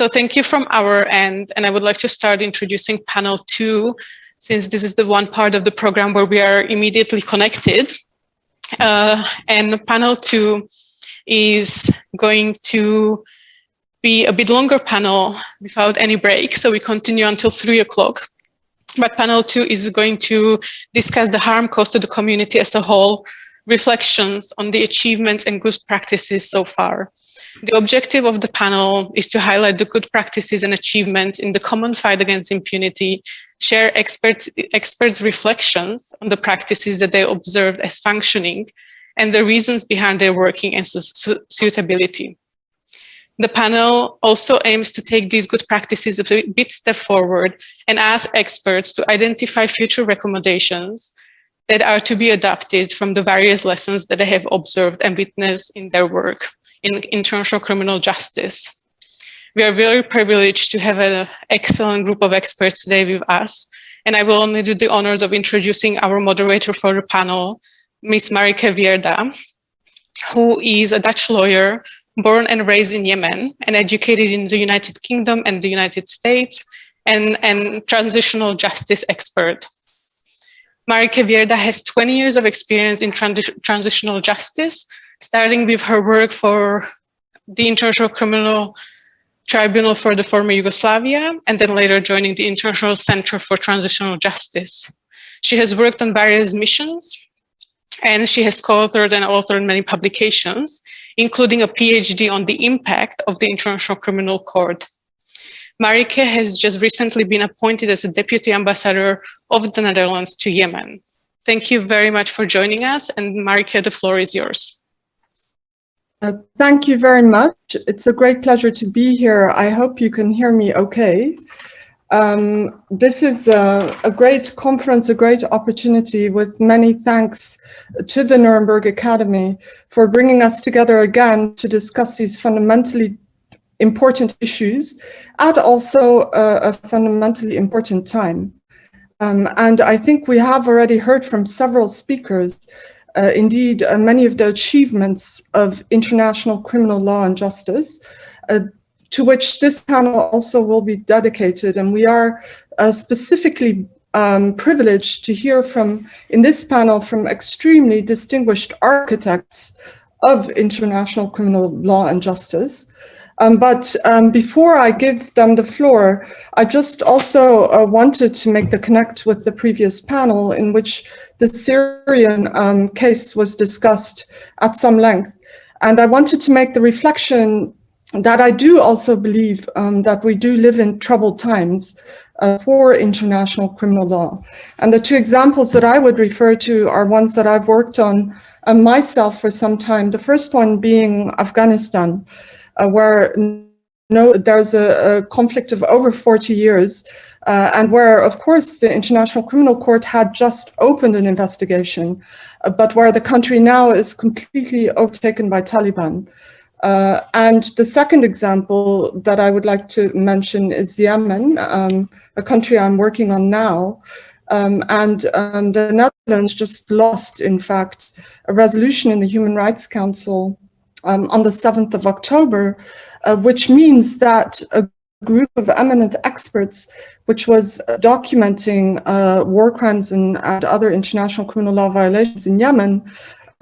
So thank you from our end, and I would like to start introducing panel 2, since this is the one part of the program where we are immediately connected. And panel 2 is going to be a bit longer panel without any break, so we continue until 3 o'clock. But panel 2 is going to discuss the harm caused to the community as a whole, reflections on the achievements and good practices so far. The objective of the panel is to highlight the good practices and achievements in the common fight against impunity, share experts' reflections on the practices that they observed as functioning, and the reasons behind their working and suitability. The panel also aims to take these good practices a bit step forward and ask experts to identify future recommendations that are to be adopted from the various lessons that they have observed and witnessed in their work in international criminal justice. We are very privileged to have an excellent group of experts today with us, and I will only do the honors of introducing our moderator for the panel, Ms. Marike Vierda, who is a Dutch lawyer, born and raised in Yemen, and educated in the United Kingdom and the United States, and transitional justice expert. Marike Vierda has 20 years of experience in transitional justice, starting with her work for the International Criminal Tribunal for the former Yugoslavia, and then later joining the International Center for Transitional Justice. She has worked on various missions, and she has co-authored and authored many publications, including a PhD on the impact of the International Criminal Court. Marike has just recently been appointed as a Deputy Ambassador of the Netherlands to Yemen. Thank you very much for joining us, and Marike, the floor is yours. Thank you very much. It's a great pleasure to be here. I hope you can hear me okay. This is a great conference, a great opportunity, with many thanks to the Nuremberg Academy for bringing us together again to discuss these fundamentally important issues at also a fundamentally important time. And I think we have already heard from several speakers indeed many of the achievements of international criminal law and justice, to which this panel also will be dedicated. And we are specifically privileged to hear from, in this panel, from extremely distinguished architects of international criminal law and justice. But before I give them the floor, I just also wanted to make the connect with the previous panel, in which the Syrian case was discussed at some length. And I wanted to make the reflection that I do also believe that we do live in troubled times for international criminal law. And the two examples that I would refer to are ones that I've worked on myself for some time. The first one being Afghanistan, where there's a conflict of over 40 years, and where, of course, the International Criminal Court had just opened an investigation, but where the country now is completely overtaken by Taliban. And the second example that I would like to mention is Yemen, a country I'm working on now. The Netherlands just lost, in fact, a resolution in the Human Rights Council on the 7th of October, which means that a group of eminent experts, which was documenting war crimes and other international criminal law violations in Yemen,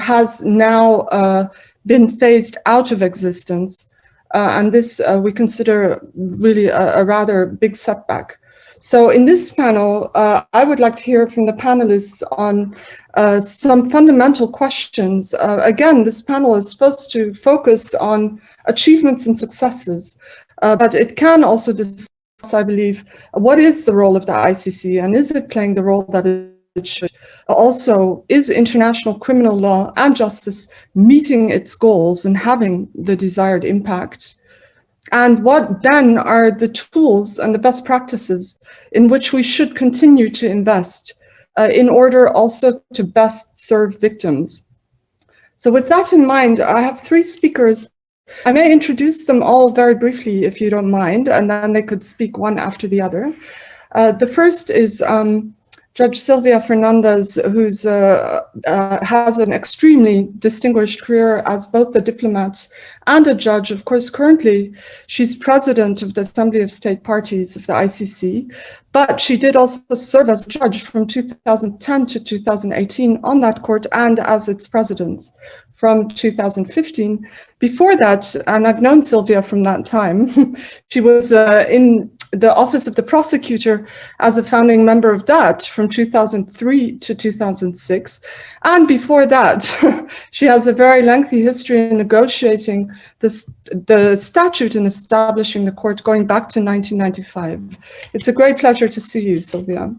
has now been phased out of existence. And this we consider really a rather big setback. So in this panel, I would like to hear from the panelists on some fundamental questions. Again, this panel is supposed to focus on achievements and successes, but it can also discuss, I believe, what is the role of the ICC, and is it playing the role that it should? Also, is international criminal law and justice meeting its goals and having the desired impact? And what then are the tools and the best practices in which we should continue to invest in order also to best serve victims? So with that in mind, I have three speakers. I may introduce them all very briefly, if you don't mind, and then they could speak one after the other. The first is Judge Silvia Fernandez, who's has an extremely distinguished career as both a diplomat and a judge. Of course, currently she's president of the Assembly of State Parties of the ICC, but she did also serve as a judge from 2010 to 2018 on that court and as its president from 2015. Before that, and I've known Silvia from that time, she was in the Office of the Prosecutor as a founding member of that from 2003 to 2006. And before that, she has a very lengthy history in negotiating the statute and establishing the court going back to 1995. It's a great pleasure to see you, Silvia.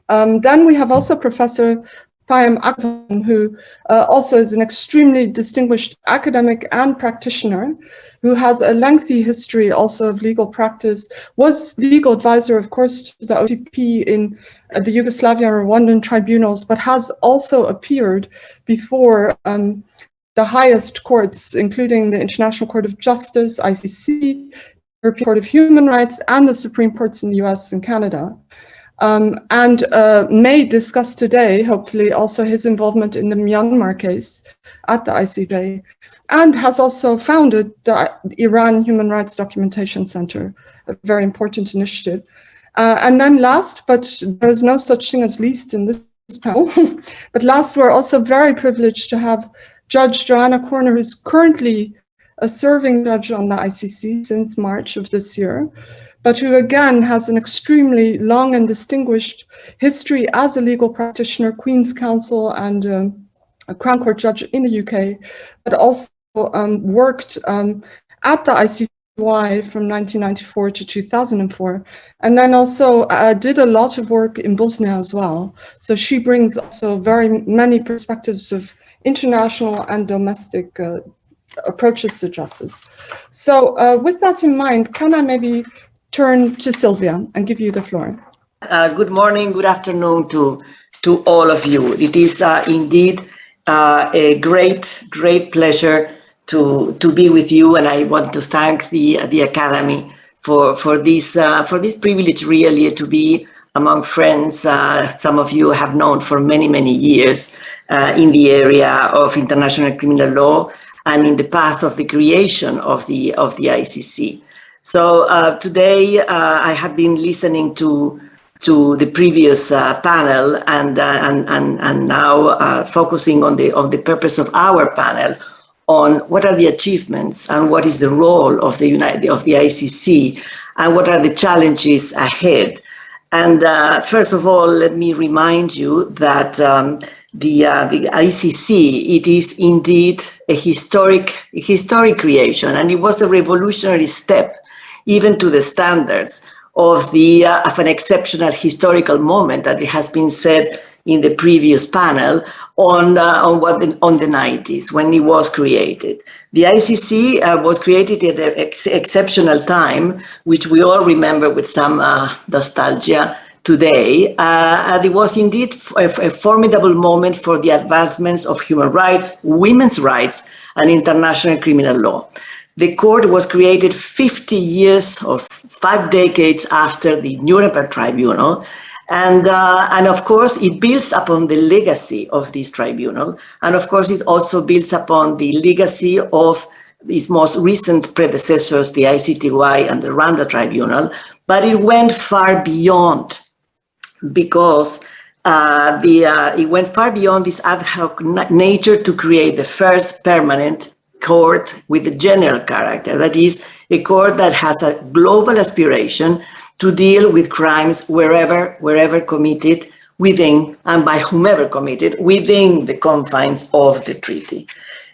Then we have also Professor Payam Akvan, who also is an extremely distinguished academic and practitioner who has a lengthy history also of legal practice, was legal advisor, of course, to the OTP in the Yugoslavian and Rwandan tribunals, but has also appeared before the highest courts, including the International Court of Justice, ICC, European Court of Human Rights, and the Supreme Courts in the US and Canada. And may discuss today, hopefully, also his involvement in the Myanmar case at the ICJ, and has also founded the Iran Human Rights Documentation Center, a very important initiative. And then last, but there is no such thing as least in this panel, but last, we're also very privileged to have Judge Joanna Corner, who's currently a serving judge on the ICC since March of this year, but who again has an extremely long and distinguished history as a legal practitioner, Queen's Counsel, and a Crown Court judge in the UK, but also worked at the ICTY from 1994 to 2004, and then also did a lot of work in Bosnia as well. So she brings also very many perspectives of international and domestic approaches to justice. So with that in mind, can I maybe turn to Silvia and give you the floor? Good morning, good afternoon to all of you. It is indeed a great pleasure to be with you, and I want to thank the Academy for this privilege, really, to be among friends some of you have known for many years in the area of international criminal law and in the path of the creation of the ICC. So today I have been listening to the previous panel and now focusing on the purpose of our panel, on what are the achievements and what is the role of the ICC and what are the challenges ahead. And first of all, let me remind you that the ICC, it is indeed a historic creation, and it was a revolutionary step even to the standards of an exceptional historical moment that it has been said in the previous panel on the 90s when it was created. The ICC was created at an exceptional time, which we all remember with some nostalgia today. And it was indeed a formidable moment for the advancements of human rights, women's rights, and international criminal law. The court was created 50 years or 5 decades after the Nuremberg Tribunal. And of course, it builds upon the legacy of this tribunal. And of course, it also builds upon the legacy of its most recent predecessors, the ICTY and the Rwanda Tribunal. But it went far beyond, because it went far beyond this ad hoc nature to create the first permanent court with a general character. That is, a court that has a global aspiration to deal with crimes wherever committed within, and by whomever committed, within the confines of the treaty.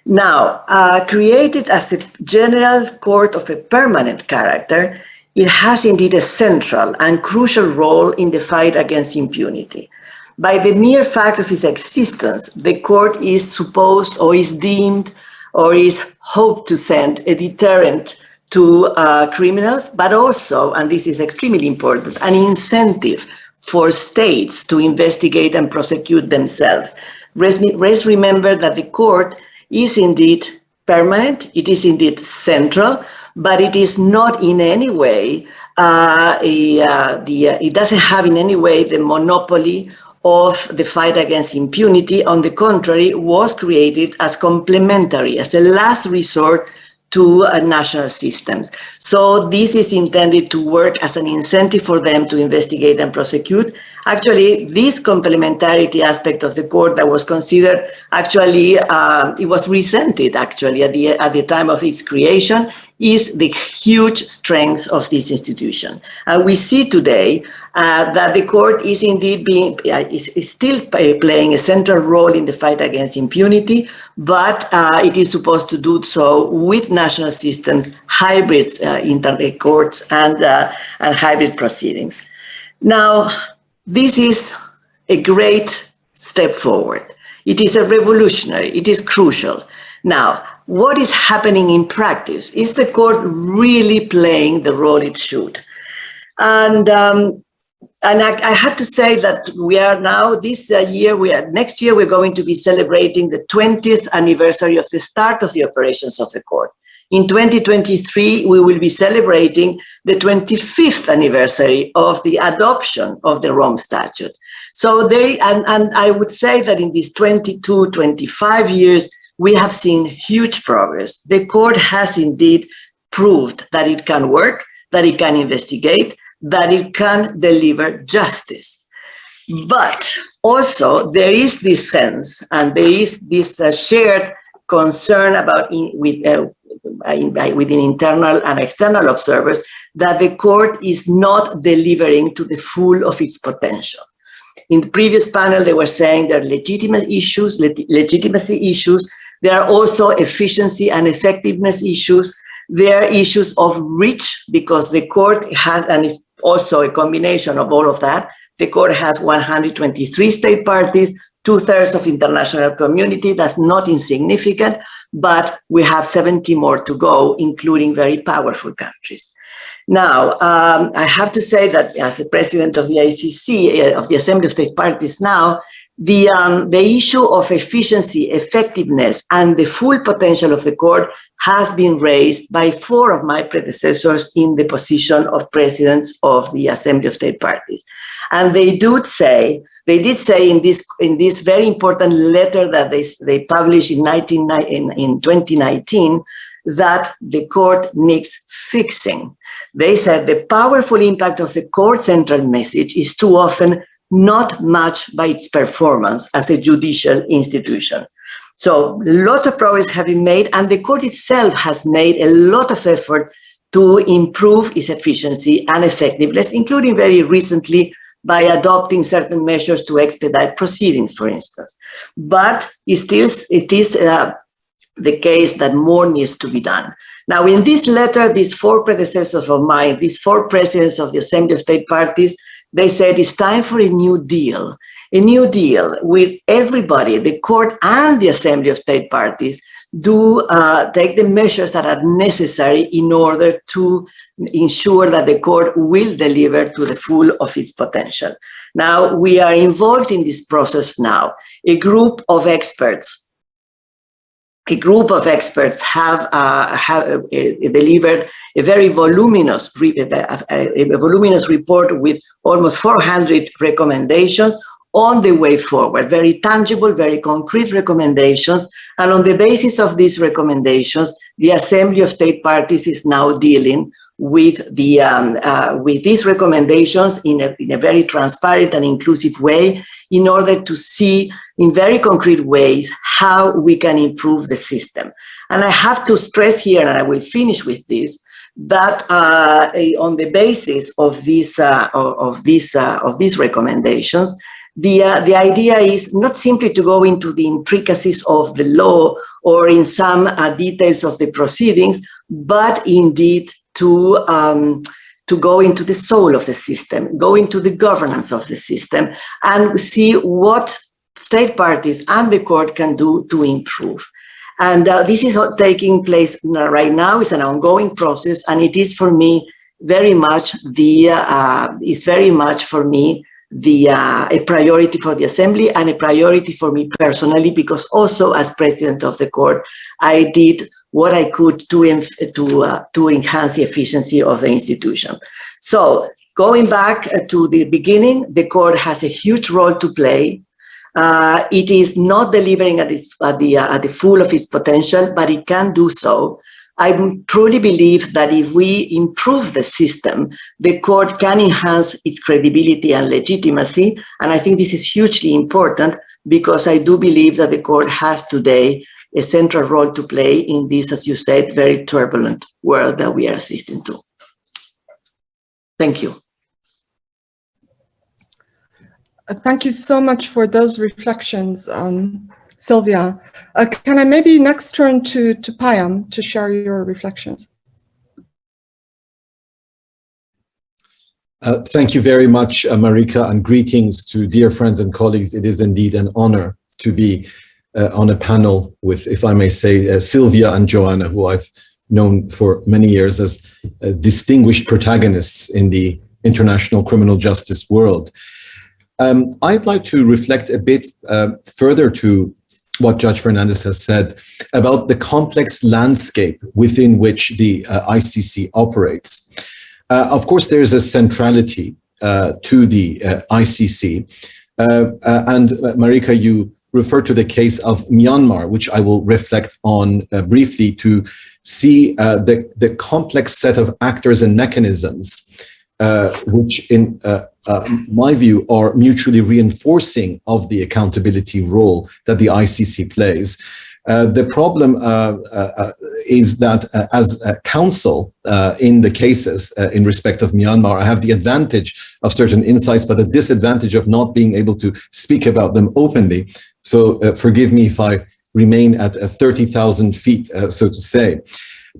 Now, created as a general court of a permanent character, it has indeed a central and crucial role in the fight against impunity. By the mere fact of its existence, the court is supposed or is deemed or is hoped to send a deterrent to criminals, but also, and this is extremely important, an incentive for states to investigate and prosecute themselves. Let's remember that the court is indeed permanent, it is indeed central, but it is not in any way, it doesn't have in any way the monopoly of the fight against impunity. On the contrary, was created as complementary, as a last resort to national systems. So this is intended to work as an incentive for them to investigate and prosecute. Actually, this complementarity aspect of the court that was considered, actually, it was resented actually at the time of its creation, is the huge strength of this institution. And we see today that the court is indeed is still playing a central role in the fight against impunity, but it is supposed to do so with national systems, hybrid internet courts, and hybrid proceedings. Now, this is a great step forward. It is a revolutionary, it is crucial. Now, what is happening in practice? Is the court really playing the role it should? And I have to say that we are now, this year, next year, we're going to be celebrating the 20th anniversary of the start of the operations of the court. In 2023, we will be celebrating the 25th anniversary of the adoption of the Rome Statute. So and I would say that in these 22, 25 years, we have seen huge progress. The court has indeed proved that it can work, that it can investigate, that it can deliver justice. But also there is this sense, and there is this shared concern about within internal and external observers, that the court is not delivering to the full of its potential. In the previous panel, they were saying there are legitimacy issues. There are also efficiency and effectiveness issues. There are issues of reach, because the court has, and it's also a combination of all of that, the court has 123 state parties, 2/3 of international community. That's not insignificant, but we have 70 more to go, including very powerful countries. Now, I have to say that as the president of the ICC, of the Assembly of State Parties now, the issue of efficiency, effectiveness, and the full potential of the court has been raised by 4 of my predecessors in the position of presidents of the Assembly of State Parties. And they did say in this very important letter that they published in 2019, that the court needs fixing. They said the powerful impact of the court's central message is too often not matched by its performance as a judicial institution. So lots of progress have been made, and the court itself has made a lot of effort to improve its efficiency and effectiveness, including very recently by adopting certain measures to expedite proceedings, for instance. But it is the case that more needs to be done. Now, in this letter, these 4 predecessors of mine, these 4 presidents of the Assembly of State Parties, they said it's time for a new deal with everybody, the court and the Assembly of State Parties, do take the measures that are necessary in order to ensure that the court will deliver to the full of its potential. Now, we are involved in this process now. A group of experts have delivered a very voluminous report with almost 400 recommendations on the way forward, very tangible, very concrete recommendations. And on the basis of these recommendations, the Assembly of State Parties is now dealing with these recommendations in a very transparent and inclusive way, in order to see in very concrete ways how we can improve the system. And I have to stress here, and I will finish with this, that on the basis of these recommendations, the idea is not simply to go into the intricacies of the law or in some details of the proceedings, but indeed to go into the soul of the system, go into the governance of the system, and see what state parties and the court can do to improve. And this is taking place right now. It's an ongoing process, and it is for me very much a priority for the Assembly and a priority for me personally, because also as president of the court, I did what I could to enhance the efficiency of the institution. So going back to the beginning, the court has a huge role to play. It is not delivering at the full of its potential, but it can do so. I truly believe that if we improve the system, the court can enhance its credibility and legitimacy. And I think this is hugely important because I do believe that the court has today a central role to play in this, as you said, very turbulent world that we are assisting to. Thank you. Thank you so much for those reflections, Sylvia. Can I maybe next turn to Payam to share your reflections? Thank you very much, Marika, and greetings to dear friends and colleagues. It is indeed an honor to be on a panel with, if I may say, Sylvia and Joanna, who I've known for many years as distinguished protagonists in the international criminal justice world. I'd like to reflect a bit further to what Judge Fernandez has said about the complex landscape within which the ICC operates. Of course, there is a centrality to the ICC. And Marika, you refer to the case of Myanmar, which I will reflect on briefly to see the complex set of actors and mechanisms which in my view are mutually reinforcing of the accountability role that the ICC plays. The problem is that as counsel in the cases in respect of Myanmar, I have the advantage of certain insights, but the disadvantage of not being able to speak about them openly. So forgive me if I remain at 30,000 feet, so to say.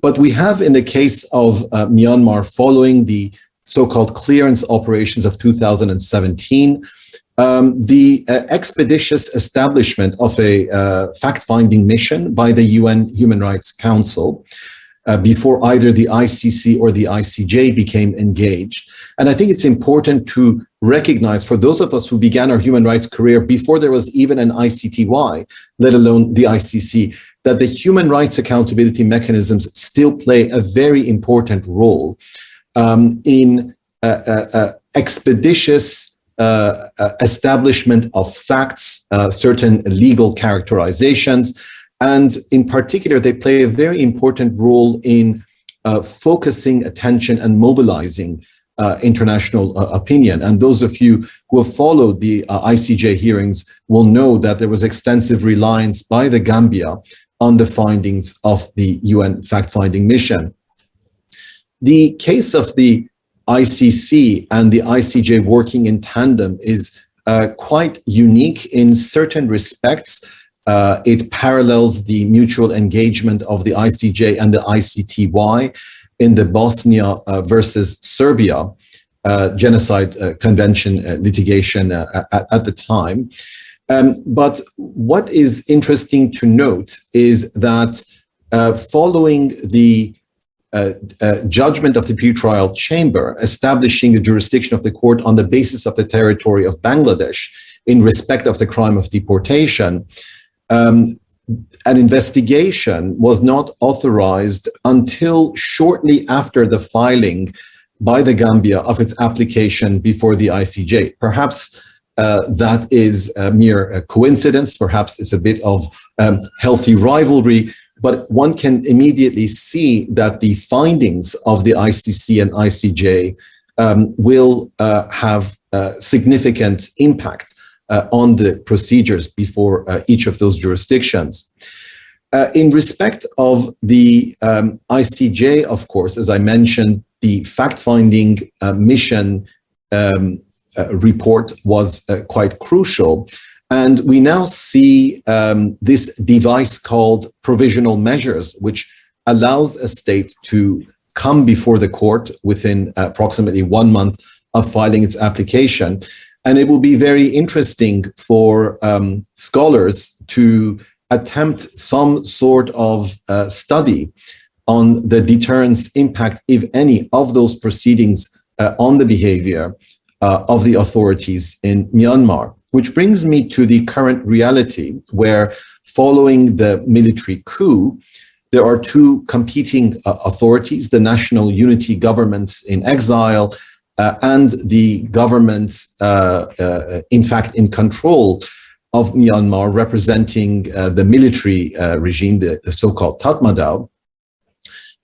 But we have in the case of Myanmar, following the so-called clearance operations of 2017, the expeditious establishment of a fact-finding mission by the UN Human Rights Council before either the ICC or the ICJ became engaged. And I think it's important to recognize, for those of us who began our human rights career before there was even an ICTY, let alone the ICC, that the human rights accountability mechanisms still play a very important role in expeditious establishment of facts, certain legal characterizations, and in particular, they play a very important role in focusing attention and mobilizing international opinion. And those of you who have followed the ICJ hearings will know that there was extensive reliance by the Gambia on the findings of the UN fact-finding mission. The case of the ICC and the ICJ working in tandem is quite unique in certain respects. It parallels the mutual engagement of the ICJ and the ICTY in the Bosnia versus Serbia genocide convention litigation at the time. But what is interesting to note is that following the judgment of the pretrial chamber establishing the jurisdiction of the court on the basis of the territory of Bangladesh in respect of the crime of deportation, an investigation was not authorized until shortly after the filing by the Gambia of its application before the ICJ. Perhaps that is a mere coincidence, perhaps it's a bit of healthy rivalry, but one can immediately see that the findings of the ICC and ICJ will have significant impact on the procedures before each of those jurisdictions. In respect of the ICJ, of course, as I mentioned, the fact-finding mission report was quite crucial. And we now see this device called provisional measures, which allows a state to come before the court within approximately 1 month of filing its application. And it will be very interesting for scholars to attempt some sort of study on the deterrence impact, if any, of those proceedings on the behavior of the authorities in Myanmar. Which brings me to the current reality where, following the military coup, there are two competing authorities, the National Unity Governments in exile and the governments, in fact, in control of Myanmar, representing the military regime, the so-called Tatmadaw.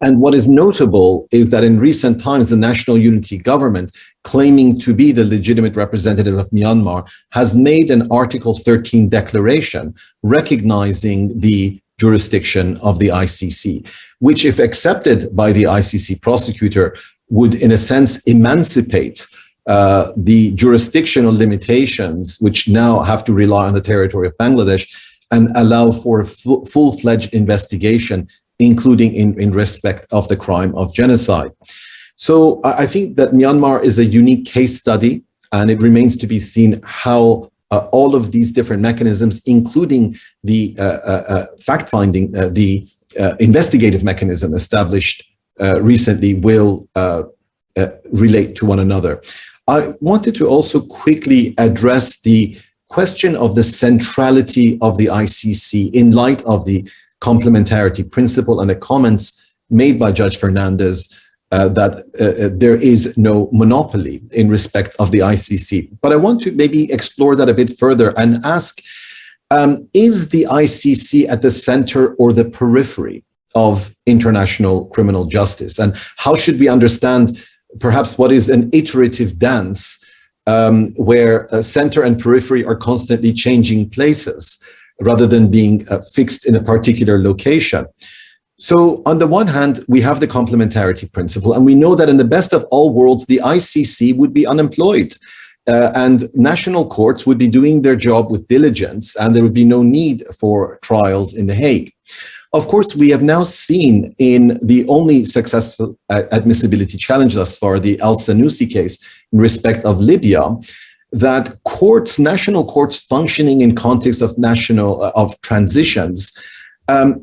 And what is notable is that in recent times, the National Unity Government, claiming to be the legitimate representative of Myanmar, has made an Article 13 declaration recognizing the jurisdiction of the ICC, which, if accepted by the ICC prosecutor, would in a sense emancipate the jurisdictional limitations which now have to rely on the territory of Bangladesh and allow for a full-fledged investigation, including in respect of the crime of genocide. So I think that Myanmar is a unique case study, and it remains to be seen how all of these different mechanisms, including the fact-finding, the investigative mechanism established recently, will relate to one another. I wanted to also quickly address the question of the centrality of the ICC in light of the complementarity principle and the comments made by Judge Fernandez that there is no monopoly in respect of the ICC. But I want to maybe explore that a bit further and ask, is the ICC at the center or the periphery of international criminal justice? And how should we understand perhaps what is an iterative dance where center and periphery are constantly changing places rather than being fixed in a particular location? So on the one hand, we have the complementarity principle, and we know that in the best of all worlds, the ICC would be unemployed and national courts would be doing their job with diligence, and there would be no need for trials in The Hague. Of course, we have now seen in the only successful admissibility challenge thus far, the Al-Sanusi case in respect of Libya, that courts, national courts functioning in context of transitions,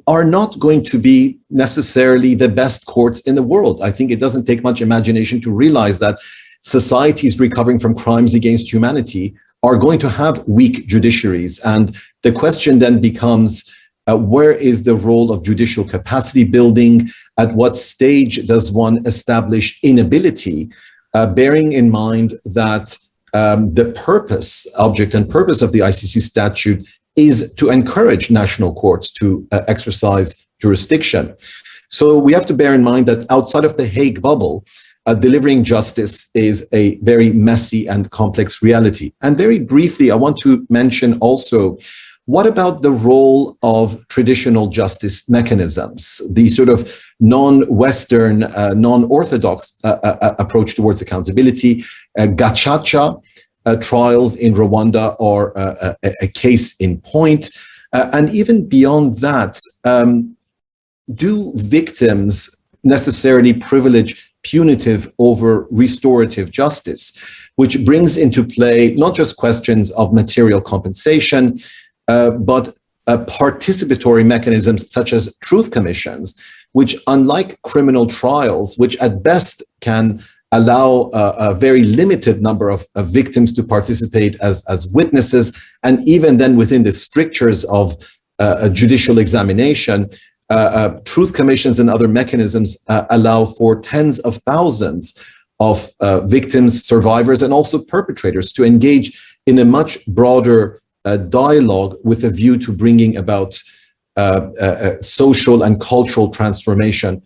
are not going to be necessarily the best courts in the world. I think it doesn't take much imagination to realize that societies recovering from crimes against humanity are going to have weak judiciaries. And the question then becomes, where is the role of judicial capacity building? At what stage does one establish inability, bearing in mind that the purpose, object and purpose of the ICC statute is to encourage national courts to exercise jurisdiction. So we have to bear in mind that outside of the Hague bubble, delivering justice is a very messy and complex reality. And very briefly, I want to mention also, what about the role of traditional justice mechanisms, the sort of non-Western, non-Orthodox approach towards accountability? Gacaca trials in Rwanda are a case in point. And even beyond that, do victims necessarily privilege punitive over restorative justice, which brings into play not just questions of material compensation, but participatory mechanisms such as truth commissions, which, unlike criminal trials, which at best can allow a very limited number of victims to participate as witnesses, and even then within the strictures of a judicial examination, truth commissions and other mechanisms allow for tens of thousands of victims, survivors, and also perpetrators to engage in a much broader dialogue with a view to bringing about social and cultural transformation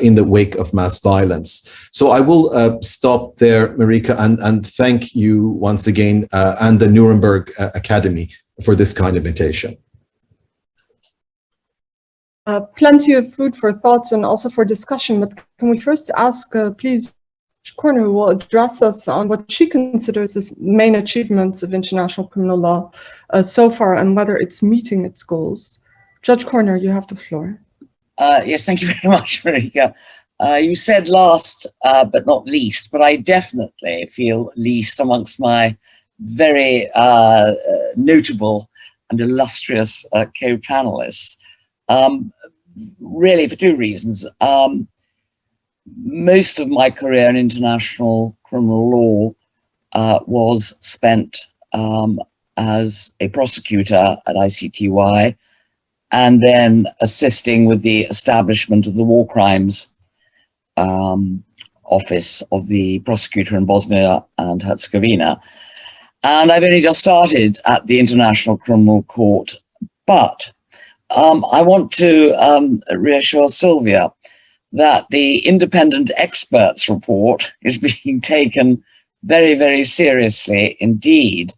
in the wake of mass violence. So I will stop there, Marika, and thank you once again and the Nuremberg Academy for this kind invitation. Plenty of food for thoughts and also for discussion, but can we first ask, please, Corner, who will address us on what she considers as main achievements of international criminal law so far and whether it's meeting its goals. Judge Corner, you have the floor. Yes, thank you very much, Marika. You said last but not least, but I definitely feel least amongst my very notable and illustrious co-panelists. Really for two reasons. Most of my career in international criminal law was spent as a prosecutor at ICTY, and then assisting with the establishment of the war crimes office of the prosecutor in Bosnia and Herzegovina. And I've only just started at the International Criminal Court, but I want to reassure Sylvia that the independent experts report is being taken very, very seriously indeed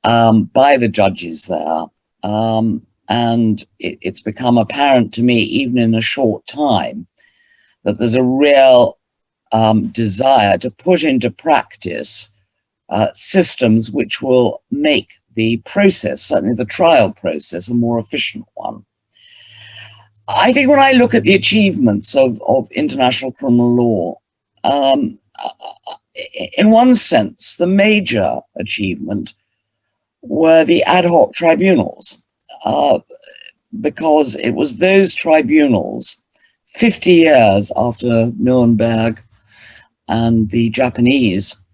by the judges there. And it's become apparent to me, even in a short time, that there's a real desire to put into practice systems which will make the process, certainly the trial process, a more efficient one. I think when I look at the achievements of international criminal law, in one sense, the major achievement were the ad hoc tribunals, because it was those tribunals, 50 years after Nuremberg and the Japanese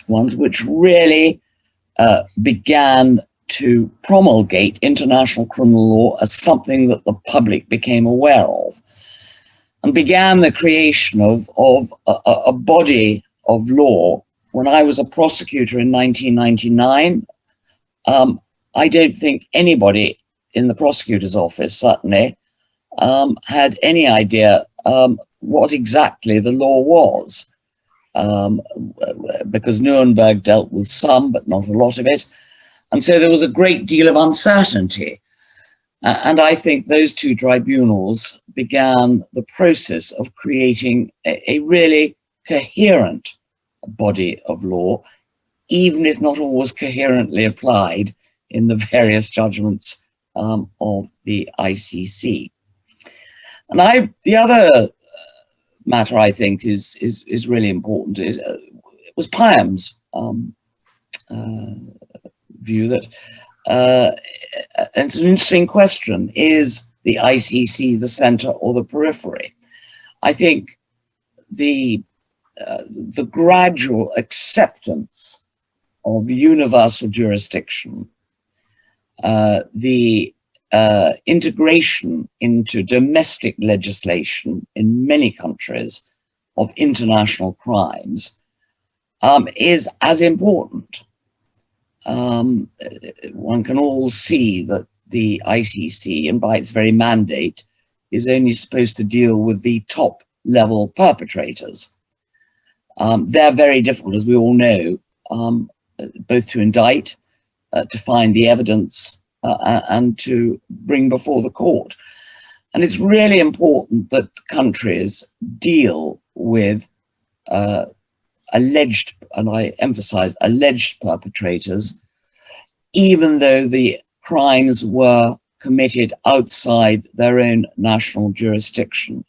ones, which really began to promulgate international criminal law as something that the public became aware of, and began the creation of a body of law. When I was a prosecutor in 1999, I don't think anybody in the prosecutor's office, certainly, had any idea what exactly the law was, because Nuremberg dealt with some, but not a lot of it. And so there was a great deal of uncertainty. And I think those two tribunals began the process of creating a really coherent body of law, even if not always coherently applied in the various judgments of the ICC. And the other matter I think is really important was Payam's view that it's an interesting question: is the ICC the center or the periphery? I think the gradual acceptance of universal jurisdiction, the integration into domestic legislation in many countries of international crimes is as important. One can all see that the ICC, and by its very mandate, is only supposed to deal with the top level perpetrators. They're very difficult, as we all know, both to indict, to find the evidence, and to bring before the court. And it's really important that countries deal with alleged, and I emphasize alleged perpetrators, even though the crimes were committed outside their own national jurisdiction.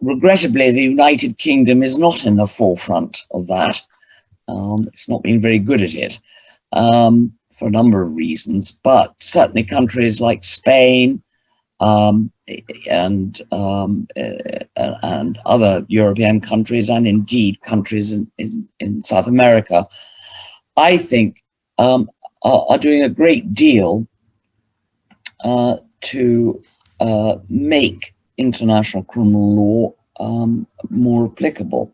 Regrettably, the United Kingdom is not in the forefront of that. It's not been very good at it for a number of reasons, but certainly countries like Spain and other European countries, and indeed countries in South America, I think are doing a great deal to make international criminal law more applicable.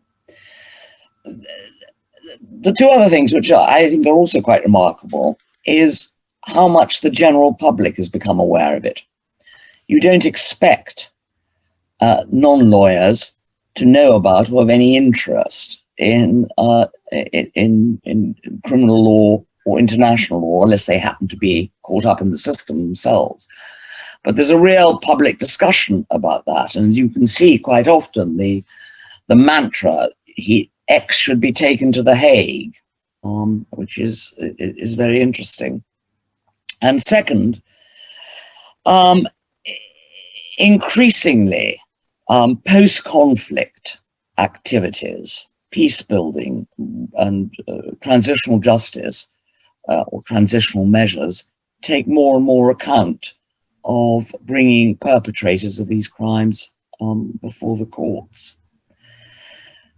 The two other things which I think are also quite remarkable is how much the general public has become aware of it. You don't expect non-lawyers to know about or have any interest in criminal law or international law unless they happen to be caught up in the system themselves. But there's a real public discussion about that, and you can see quite often the mantra, X should be taken to The Hague, which is very interesting. And second, increasingly, post-conflict activities, peace building and transitional justice or transitional measures take more and more account of bringing perpetrators of these crimes before the courts.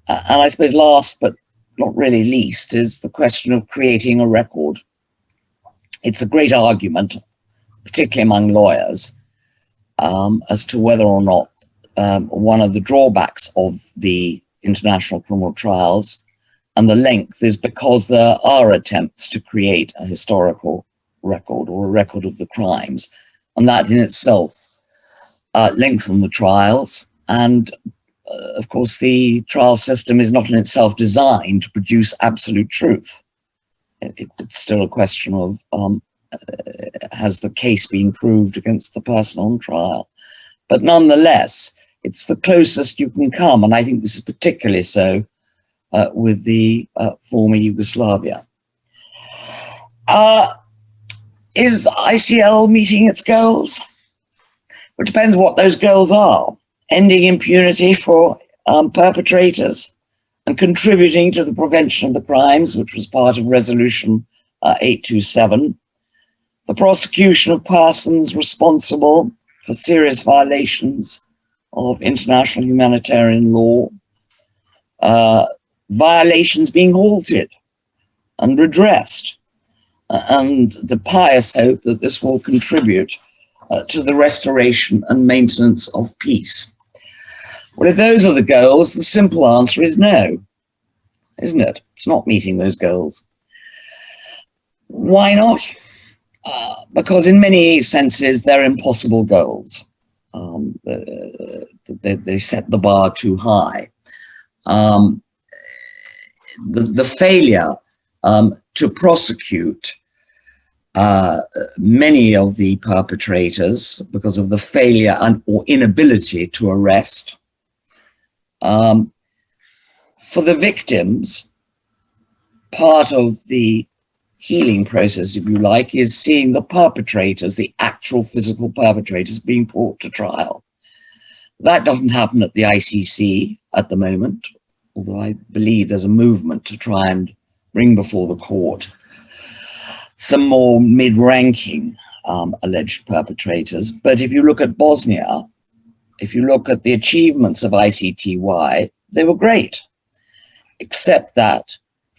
And I suppose last but not really least is the question of creating a record. It's a great argument, particularly among lawyers, as to whether or not one of the drawbacks of the international criminal trials and the length is because there are attempts to create a historical record or a record of the crimes, and that in itself lengthens the trials. And of course, the trial system is not in itself designed to produce absolute truth. It's still a question of has the case been proved against the person on trial? But nonetheless, it's the closest you can come, and I think this is particularly so with the former Yugoslavia. Is ICL meeting its goals? It depends what those goals are. Ending impunity for perpetrators and contributing to the prevention of the crimes, which was part of Resolution 827. The prosecution of persons responsible for serious violations of international humanitarian law. Violations being halted and redressed. And the pious hope that this will contribute to the restoration and maintenance of peace. Well, if those are the goals, the simple answer is no, isn't it? It's not meeting those goals. Why not? Because in many senses, they're impossible goals. They set the bar too high. The failure to prosecute many of the perpetrators because of the failure or inability to arrest. For the victims, part of the healing process, if you like, is seeing the perpetrators, the actual physical perpetrators, being brought to trial. That doesn't happen at the ICC at the moment, although I believe there's a movement to try and bring before the court some more mid-ranking alleged perpetrators. But if you look at Bosnia, if you look at the achievements of ICTY, they were great, except that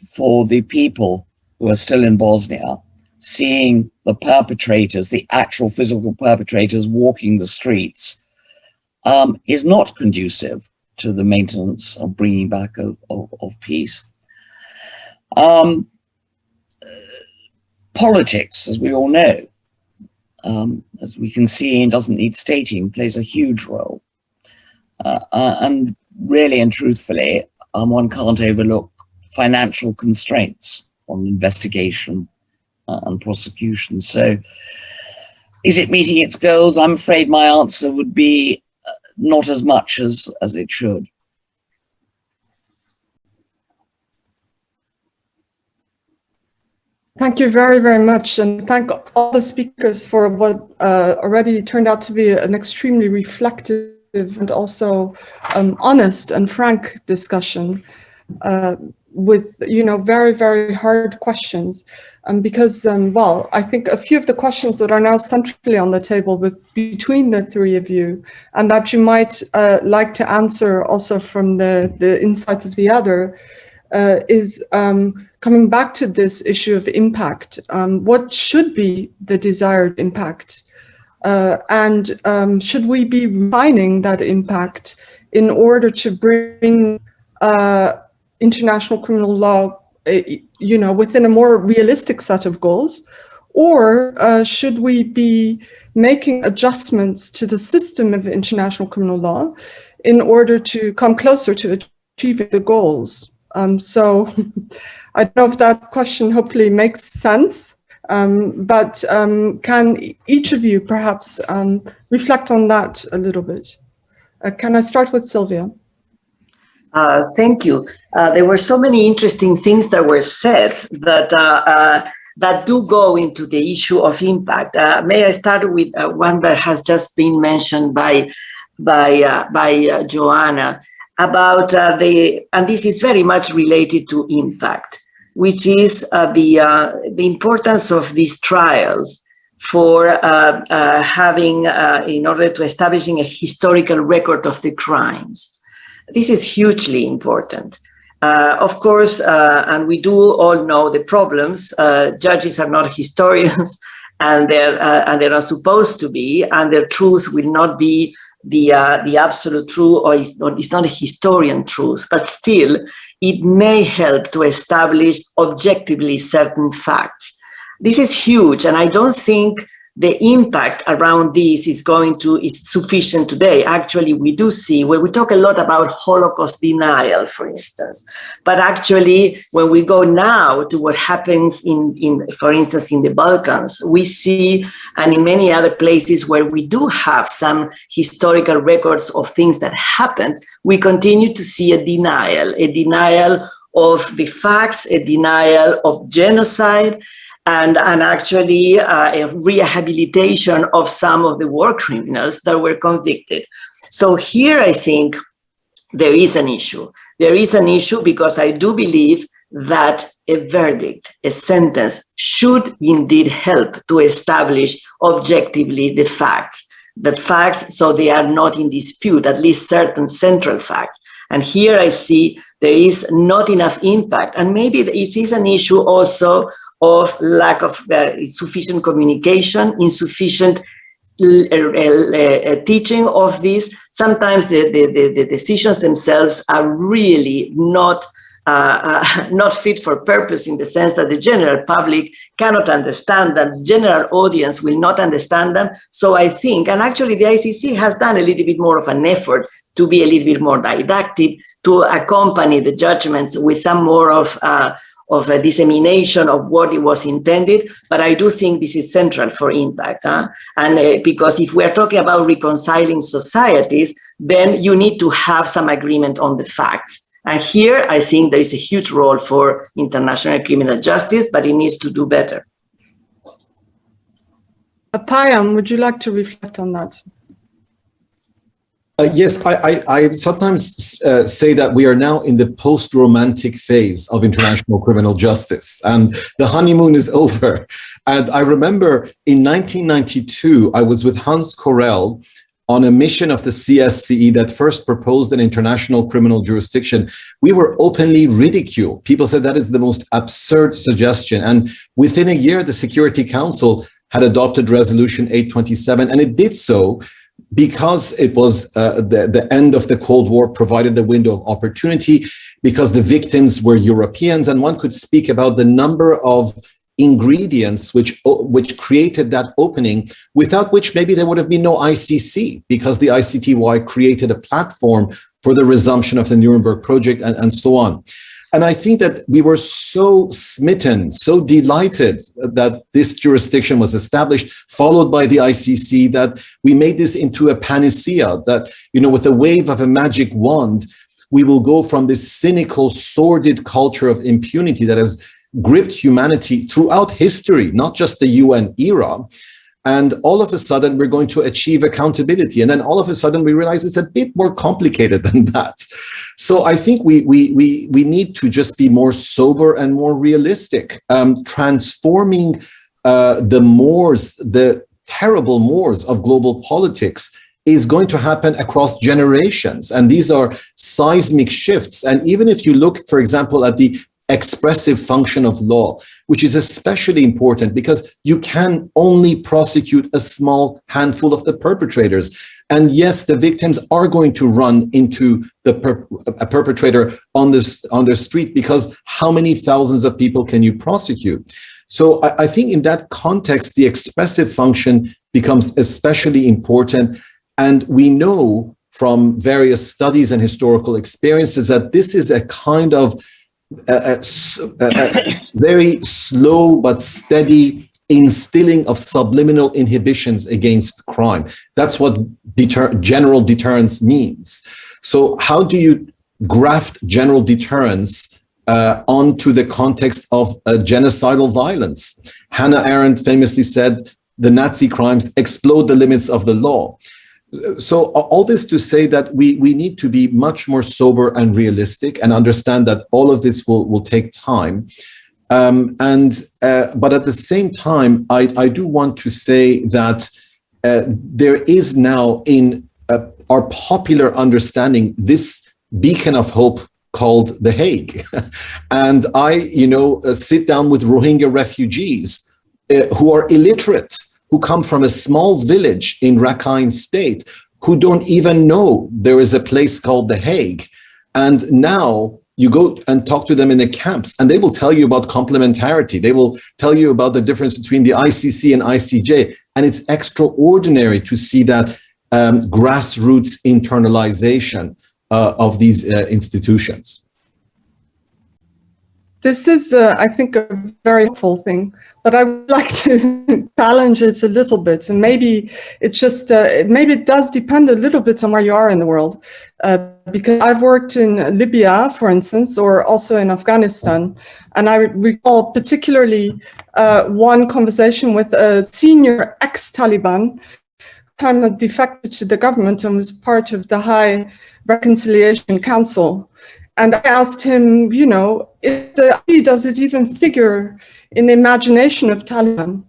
for the people who are still in Bosnia, seeing the perpetrators, the actual physical perpetrators walking the streets is not conducive to the maintenance of bringing back of peace. Politics, as we all know, as we can see and doesn't need stating, plays a huge role. And really and truthfully, one can't overlook financial constraints on investigation and prosecution. So is it meeting its goals? I'm afraid my answer would be not as much as it should. Thank you very, very much. And thank all the speakers for what already turned out to be an extremely reflective and also honest and frank discussion with, you know, very, very hard questions. Because, well, I think a few of the questions that are now centrally on the table between the three of you, and that you might like to answer also from the insights of the other, is coming back to this issue of impact. What should be the desired impact? And should we be refining that impact in order to bring international criminal law, you know, within a more realistic set of goals? Or should we be making adjustments to the system of international criminal law in order to come closer to achieving the goals? So I don't know if that question hopefully makes sense, but can each of you perhaps reflect on that a little bit? Can I start with Sylvia? Thank you. There were so many interesting things that were said that do go into the issue of impact. May I start with one that has just been mentioned by Joanna about and this is very much related to impact, which is the importance of these trials for having, in order to establishing a historical record of the crimes. This is hugely important. Of course, and we do all know the problems. Judges are not historians, and they're not supposed to be, and their truth will not be the absolute truth, or it's not a historian truth, but still it may help to establish objectively certain facts. This is huge, and I don't think the impact around this is sufficient today. Actually, we do see, where we talk a lot about Holocaust denial, for instance, but actually, when we go now to what happens for instance, in the Balkans, we see, and in many other places where we do have some historical records of things that happened, we continue to see a denial of the facts, a denial of genocide, and actually a rehabilitation of some of the war criminals that were convicted. So here I think there is an issue. There is an issue because I do believe that a verdict, a sentence, should indeed help to establish objectively the facts. So they are not in dispute, at least certain central facts. And here I see there is not enough impact. And maybe it is an issue also of lack of sufficient communication, insufficient teaching of this. Sometimes the decisions themselves are really not fit for purpose, in the sense that the general public cannot understand them, the general audience will not understand them. So I think, and actually the ICC has done a little bit more of an effort to be a little bit more didactic, to accompany the judgments with some more of a dissemination of what it was intended, but I do think this is central for impact. And because if we're talking about reconciling societies, then you need to have some agreement on the facts. And here, I think there is a huge role for international criminal justice, but it needs to do better. Payam, would you like to reflect on that? Yes, I sometimes say that we are now in the post-romantic phase of international criminal justice, and the honeymoon is over. And I remember in 1992, I was with Hans Corell on a mission of the CSCE that first proposed an international criminal jurisdiction. We were openly ridiculed. People said that is the most absurd suggestion. And within a year, the Security Council had adopted Resolution 827, and it did so because it was the end of the Cold War, provided the window of opportunity, because the victims were Europeans, and one could speak about the number of ingredients which created that opening, without which maybe there would have been no ICC, because the ICTY created a platform for the resumption of the Nuremberg Project and so on. And I think that we were so smitten, so delighted that this jurisdiction was established, followed by the ICC, that we made this into a panacea, that, you know, with the wave of a magic wand, we will go from this cynical, sordid culture of impunity that has gripped humanity throughout history, not just the UN era. And all of a sudden, we're going to achieve accountability. And then all of a sudden, we realize it's a bit more complicated than that. So I think we need to just be more sober and more realistic. Transforming the terrible mores of global politics is going to happen across generations. And these are seismic shifts. And even if you look, for example, at the expressive function of law, which is especially important because you can only prosecute a small handful of the perpetrators. And yes, the victims are going to run into a perpetrator on the street, because how many thousands of people can you prosecute? So I think in that context, the expressive function becomes especially important. And we know from various studies and historical experiences that this is a kind of a very slow but steady instilling of subliminal inhibitions against crime. That's what general deterrence means. So how do you graft general deterrence onto the context of genocidal violence? Hannah Arendt famously said, the Nazi crimes explode the limits of the law. So all this to say that we need to be much more sober and realistic and understand that all of this will take time. But at the same time, I do want to say that there is now in our popular understanding this beacon of hope called The Hague. And I, sit down with Rohingya refugees who are illiterate, who come from a small village in Rakhine State, who don't even know there is a place called The Hague. And now you go and talk to them in the camps, and they will tell you about complementarity. They will tell you about the difference between the ICC and ICJ. And it's extraordinary to see that grassroots internalization of these institutions. This is, I think, a very helpful thing, but I would like to challenge it a little bit. And maybe it just, maybe it does depend a little bit on where you are in the world. Because I've worked in Libya, for instance, or also in Afghanistan. And I recall particularly one conversation with a senior ex-Taliban, kind of defected to the government and was part of the High Reconciliation Council. And I asked him, you know, does it even figure in the imagination of Taliban?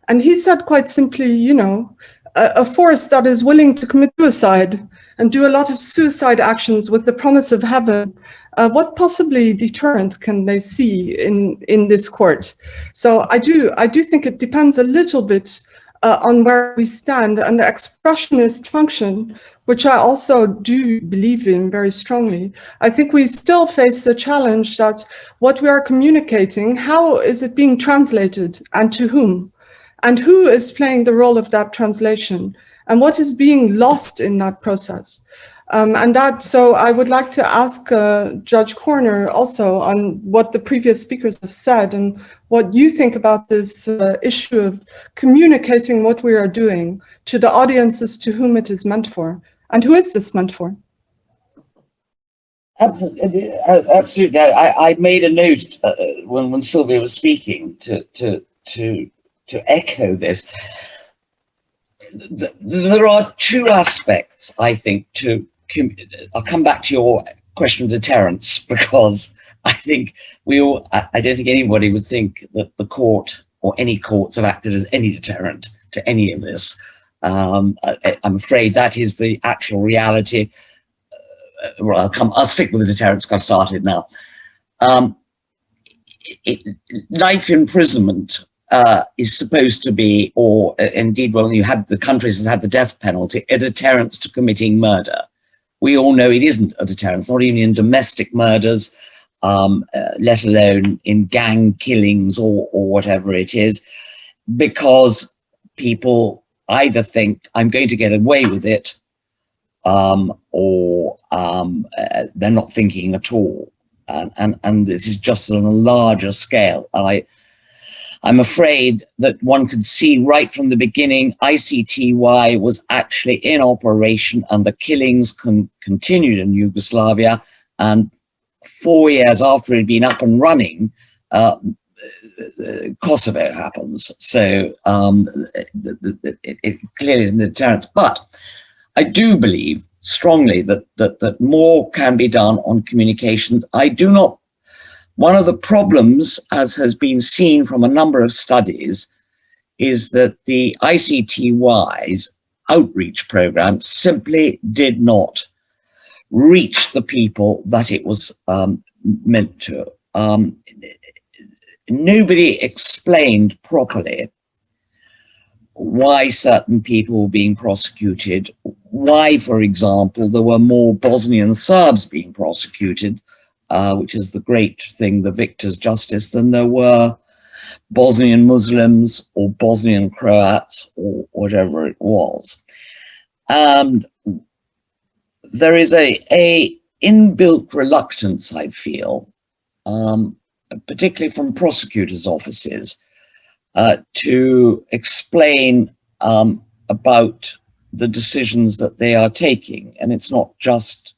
And he said quite simply, you know, a force that is willing to commit suicide and do a lot of suicide actions with the promise of heaven, what possibly deterrent can they see in this court? So I do think it depends a little bit on where we stand, and the expressionist function, which I also do believe in very strongly. I think we still face the challenge that what we are communicating, how is it being translated and to whom? And who is playing the role of that translation? And what is being lost in that process? So I would like to ask Judge Corner also on what the previous speakers have said and what you think about this issue of communicating what we are doing to the audiences to whom it is meant for. And who is this meant for? Absolutely. I made a note when Sylvia was speaking to echo this. There are two aspects, I think, I'll come back to your question of deterrence, because I think I don't think anybody would think that the court or any courts have acted as any deterrent to any of this. I'm afraid that is the actual reality. Well, I'll stick with the deterrence because I've started now. Life imprisonment is supposed to be, or indeed, when you had the countries that had the death penalty, a deterrence to committing murder. We all know it isn't a deterrence, not even in domestic murders, let alone in gang killings or whatever it is, because people either think I'm going to get away with it, or they're not thinking at all. And this is just on a larger scale. And I'm afraid that one could see right from the beginning, ICTY was actually in operation and the killings continued in Yugoslavia. And 4 years after it had been up and running, Kosovo happens. So it clearly isn't a deterrence. But I do believe strongly that more can be done on communications. One of the problems, as has been seen from a number of studies, is that the ICTY's outreach program simply did not reach the people that it was meant to. Nobody explained properly why certain people were being prosecuted, why, for example, there were more Bosnian Serbs being prosecuted, which is the great thing, the victor's justice, than there were Bosnian Muslims or Bosnian Croats or whatever it was. And there is a inbuilt reluctance, I feel, particularly from prosecutors' offices, to explain about the decisions that they are taking. And it's not just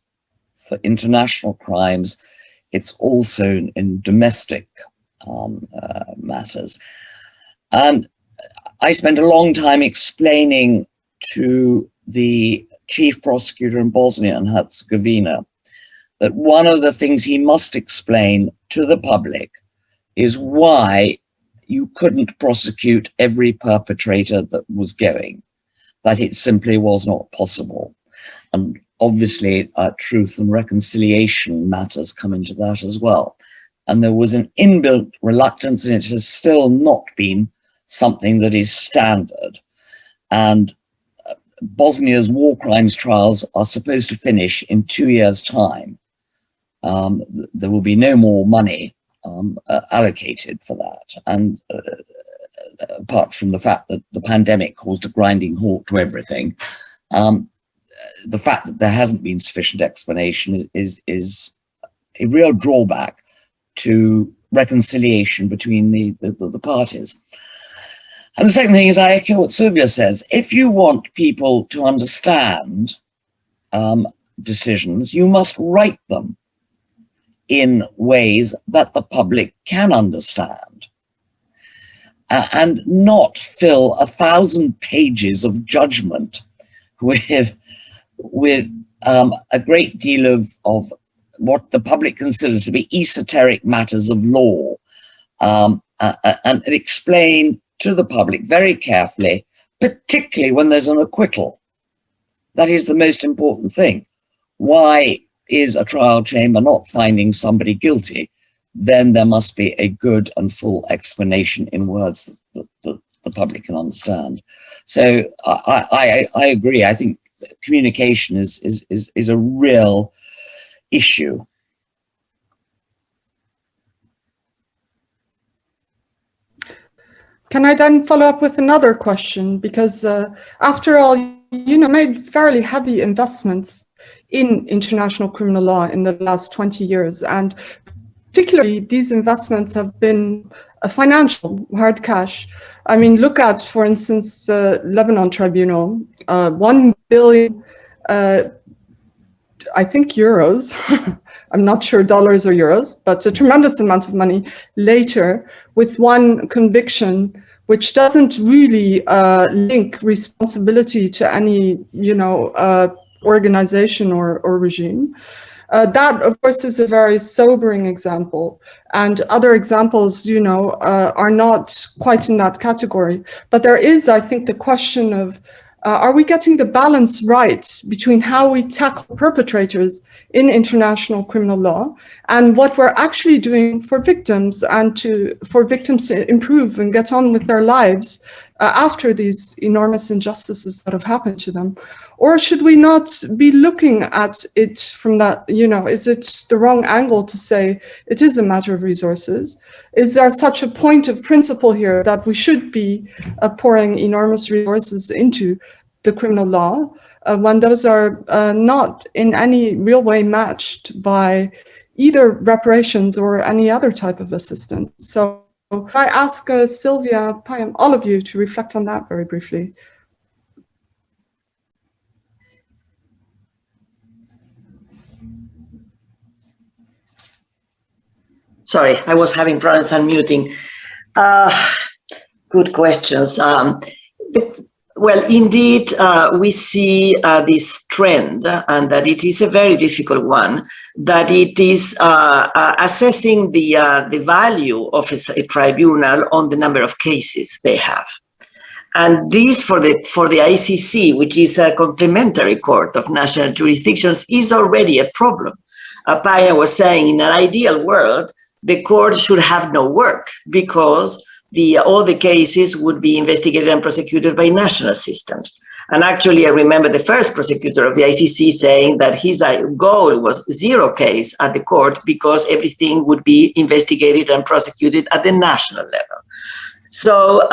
for international crimes, it's also in domestic matters. And I spent a long time explaining to the chief prosecutor in Bosnia and Herzegovina that one of the things he must explain to the public is why you couldn't prosecute every perpetrator that was going, that it simply was not possible. And obviously, truth and reconciliation matters come into that as well. And there was an inbuilt reluctance, and it has still not been something that is standard. And Bosnia's war crimes trials are supposed to finish in 2 years' time. There will be no more money allocated for that. And apart from the fact that the pandemic caused a grinding halt to everything, the fact that there hasn't been sufficient explanation is a real drawback to reconciliation between the parties. And the second thing is, I echo what Sylvia says. If you want people to understand decisions, you must write them in ways that the public can understand, and not fill 1,000 pages of judgment with a great deal of what the public considers to be esoteric matters of law, and explain to the public very carefully, particularly when there's an acquittal. That is the most important thing. Why is a trial chamber not finding somebody guilty? Then there must be a good and full explanation in words that the public can understand. So I agree. I think communication is a real issue. Can I then follow up with another question? Because after all, you made fairly heavy investments in international criminal law in the last 20 years. And particularly, these investments have been financial, hard cash. I mean, look at, for instance, Lebanon Tribunal, 1 billion, I think euros, I'm not sure dollars or euros, but a tremendous amount of money later with one conviction, which doesn't really link responsibility to any, organization or regime. That, of course, is a very sobering example. And other examples, are not quite in that category. But there is, I think, the question of, are we getting the balance right between how we tackle perpetrators in international criminal law and what we're actually doing for victims, and for victims to improve and get on with their lives after these enormous injustices that have happened to them? Or should we not be looking at it from that, is it the wrong angle to say it is a matter of resources? Is there such a point of principle here that we should be pouring enormous resources into the criminal law when those are not in any real way matched by either reparations or any other type of assistance? So I ask Sylvia, Payam, all of you to reflect on that very briefly. Sorry, I was having problems unmuting. Good questions. Well, indeed, we see this trend, and that it is a very difficult one, that it is assessing the value of a tribunal on the number of cases they have. And this, for the ICC, which is a complementary court of national jurisdictions, is already a problem. Paya was saying, in an ideal world, the court should have no work, because all the cases would be investigated and prosecuted by national systems. And actually, I remember the first prosecutor of the ICC saying that his goal was 0 case at the court, because everything would be investigated and prosecuted at the national level. So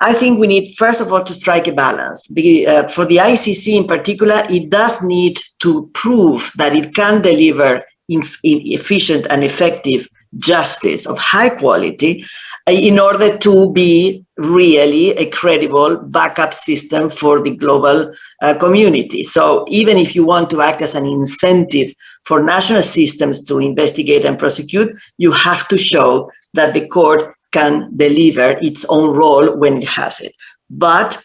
I think we need, first of all, to strike a balance. For the ICC in particular, it does need to prove that it can deliver efficient and effective justice of high quality in order to be really a credible backup system for the global community. So even if you want to act as an incentive for national systems to investigate and prosecute, you have to show that the court can deliver its own role when it has it. But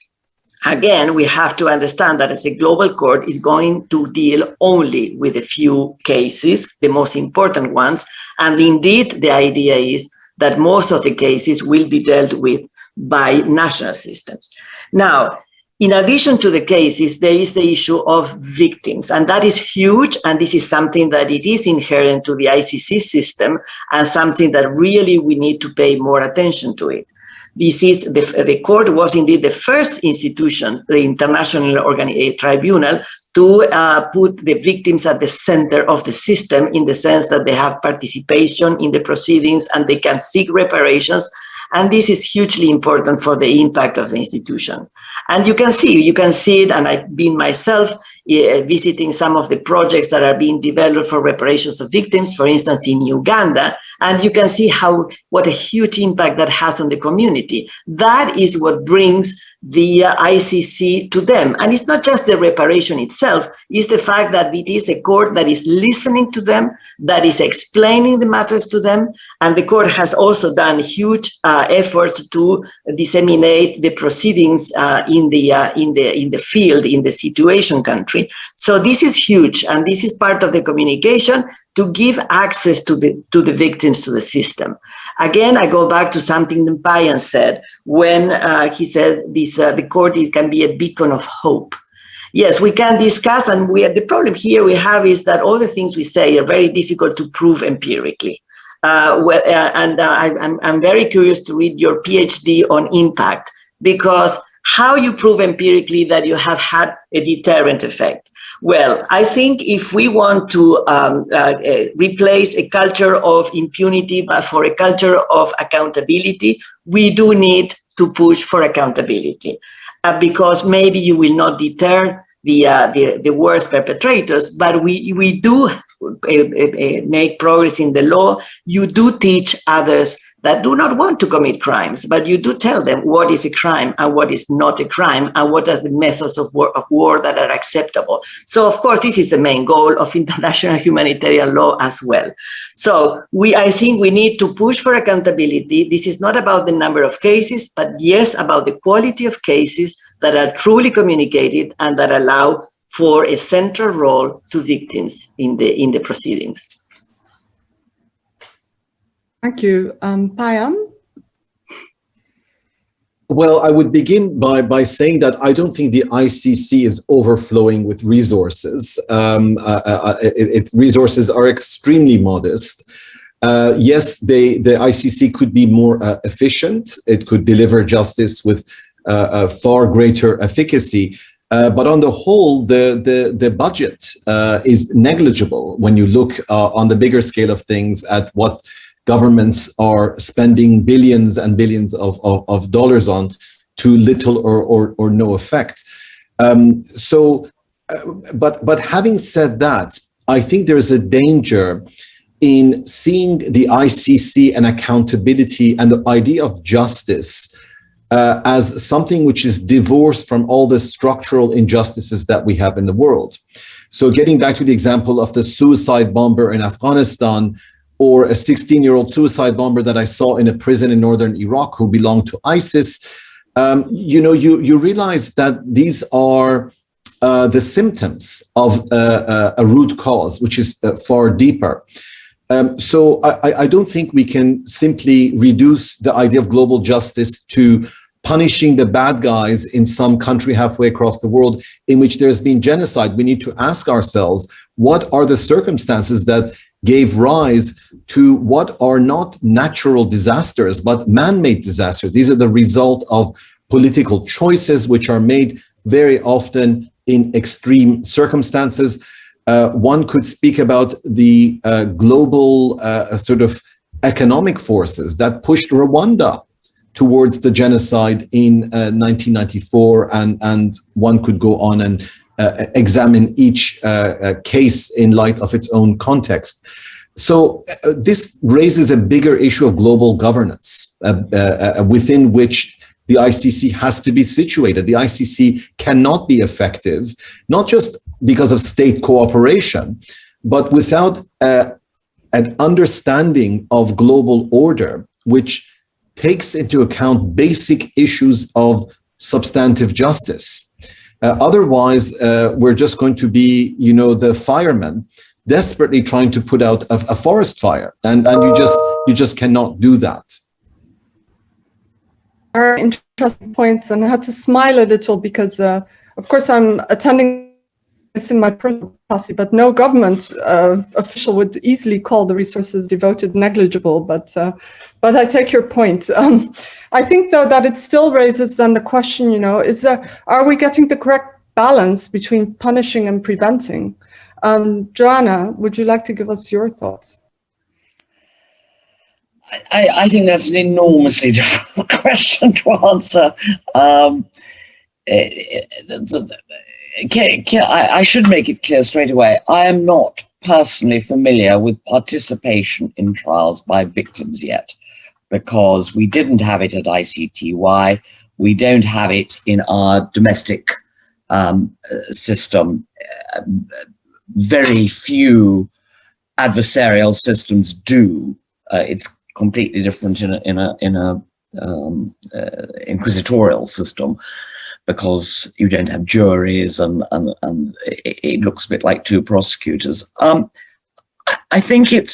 again, we have to understand that as a global court is going to deal only with a few cases, the most important ones. And indeed, the idea is that most of the cases will be dealt with by national systems. Now, in addition to the cases, there is the issue of victims, and that is huge. And this is something that it is inherent to the ICC system, and something that really we need to pay more attention to it. The court was indeed the first institution, the international tribunal, to put the victims at the center of the system, in the sense that they have participation in the proceedings and they can seek reparations. And this is hugely important for the impact of the institution. And you can see it, and I've been myself visiting some of the projects that are being developed for reparations of victims, for instance, in Uganda, and you can see what a huge impact that has on the community. That is what brings the ICC to them. And it's not just the reparation itself, it's the fact that it is a court that is listening to them, that is explaining the matters to them, and the court has also done huge efforts to disseminate the proceedings in the field, in the situation country. So this is huge, and this is part of the communication to give access to the victims to the system. Again, I go back to something that Payan said when he said the court can be a beacon of hope. Yes, we can discuss, and the problem here we have is that all the things we say are very difficult to prove empirically. I'm very curious to read your PhD on impact, because how you prove empirically that you have had a deterrent effect? Well, I think if we want to replace a culture of impunity for a culture of accountability, we do need to push for accountability, because maybe you will not deter the worst perpetrators, but we do make progress in the law. You do teach others that do not want to commit crimes, but you do tell them what is a crime and what is not a crime, and what are the methods of war that are acceptable. So, of course, this is the main goal of international humanitarian law as well. So I think we need to push for accountability. This is not about the number of cases, but yes, about the quality of cases that are truly communicated and that allow for a central role to victims in the proceedings. Thank you. Payam? Well, I would begin by saying that I don't think the ICC is overflowing with resources. Its resources are extremely modest. Yes, the ICC could be more efficient. It could deliver justice with a far greater efficacy. But on the whole, the budget is negligible when you look on the bigger scale of things at what governments are spending billions and billions of dollars on, to little or no effect. But having said that, I think there is a danger in seeing the ICC and accountability and the idea of justice as something which is divorced from all the structural injustices that we have in the world. So getting back to the example of the suicide bomber in Afghanistan, or a 16-year-old suicide bomber that I saw in a prison in northern Iraq who belonged to ISIS, you realize that these are the symptoms of a root cause, which is far deeper. So I don't think we can simply reduce the idea of global justice to punishing the bad guys in some country halfway across the world in which there's been genocide. We need to ask ourselves, what are the circumstances that gave rise to what are not natural disasters, but man-made disasters? These are the result of political choices, which are made very often in extreme circumstances. One could speak about the global sort of economic forces that pushed Rwanda towards the genocide in 1994, and one could go on and examine each case in light of its own context. So this raises a bigger issue of global governance within which the ICC has to be situated. The ICC cannot be effective, not just because of state cooperation, but without an understanding of global order, which takes into account basic issues of substantive justice. Otherwise, we're just going to be, the firemen desperately trying to put out a forest fire, and you just cannot do that. Are interesting points, and I had to smile a little because, of course, I'm attending this in my personal capacity, but no government official would easily call the resources devoted negligible. But I take your point. I think, though, that it still raises then the question, are we getting the correct balance between punishing and preventing? Joanna, would you like to give us your thoughts? I think that's an enormously difficult question to answer. I should make it clear straight away. I am not personally familiar with participation in trials by victims yet, because we didn't have it at ICTY. We don't have it in our domestic system. Very few adversarial systems do. It's completely different in a inquisitorial system, because you don't have juries and it looks a bit like two prosecutors. I think it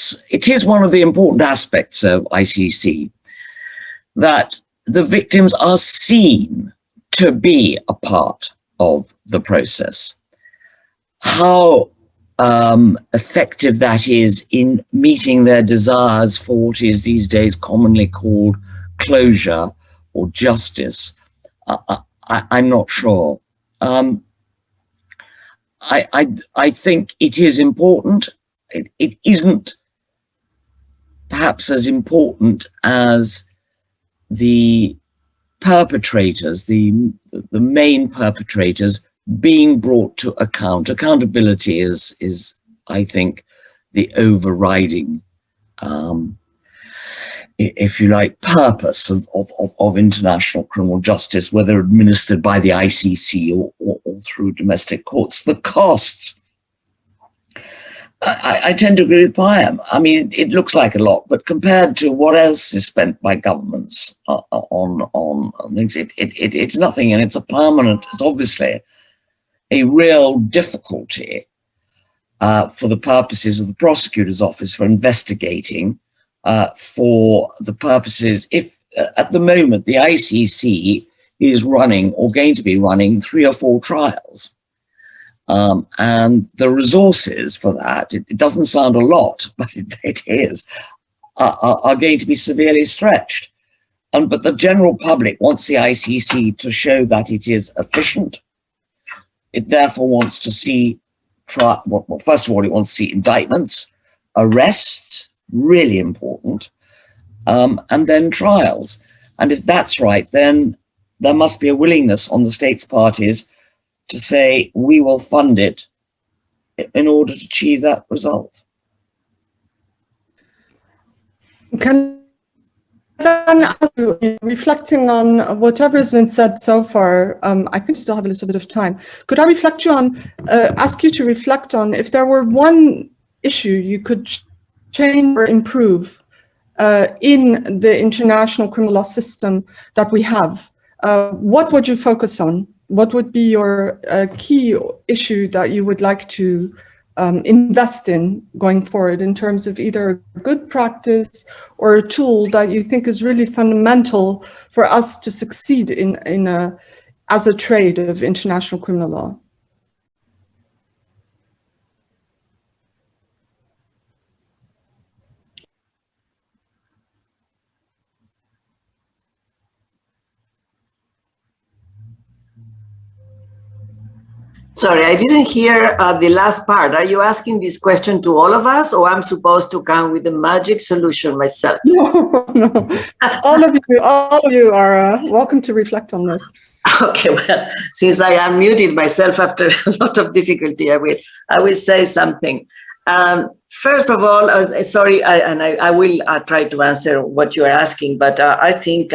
is one of the important aspects of ICC that the victims are seen to be a part of the process. How effective that is in meeting their desires for what is these days commonly called closure or justice, I'm not sure. I think it is important. It isn't perhaps as important as the perpetrators, the main perpetrators, being brought to account. Accountability is I think, the overriding, if you like, purpose of international criminal justice, whether administered by the ICC or through domestic courts. The costs, I tend to agree with Payam. I mean, it looks like a lot, but compared to what else is spent by governments on things, it's nothing, and it's it's obviously a real difficulty for the purposes of the prosecutor's office for investigating, for the purposes, if at the moment the ICC is running or going to be running 3 or 4 trials. And the resources for that, it doesn't sound a lot, but it is, are going to be severely stretched. But the general public wants the ICC to show that it is efficient. It therefore wants to see, well, first of all, it wants to see indictments, arrests, really important, and then trials. And if that's right, then there must be a willingness on the state's parties to say, we will fund it in order to achieve that result. Can then ask you, reflecting on whatever has been said so far, I think we still have a little bit of time. Could I ask you to reflect on if there were one issue you could change or improve in the international criminal law system that we have? What would you focus on? What would be your key issue that you would like to invest in going forward in terms of either good practice or a tool that you think is really fundamental for us to succeed as a trade of international criminal law? Sorry, I didn't hear the last part. Are you asking this question to all of us, or I'm supposed to come with a magic solution myself? No. All of you are welcome to reflect on this. Okay, well, since I unmuted myself after a lot of difficulty, I will say something. First of all, sorry, I will try to answer what you are asking, but I think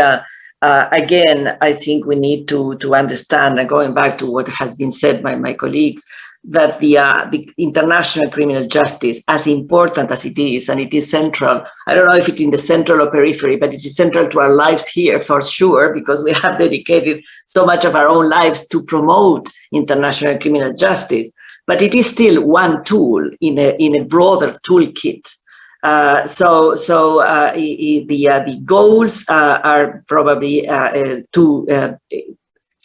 again, I think we need to understand, and going back to what has been said by my colleagues, that the international criminal justice, as important as it is, and it is central, I don't know if it's in the central or periphery, but it is central to our lives here for sure, because we have dedicated so much of our own lives to promote international criminal justice. But it is still one tool in a broader toolkit. The goals are probably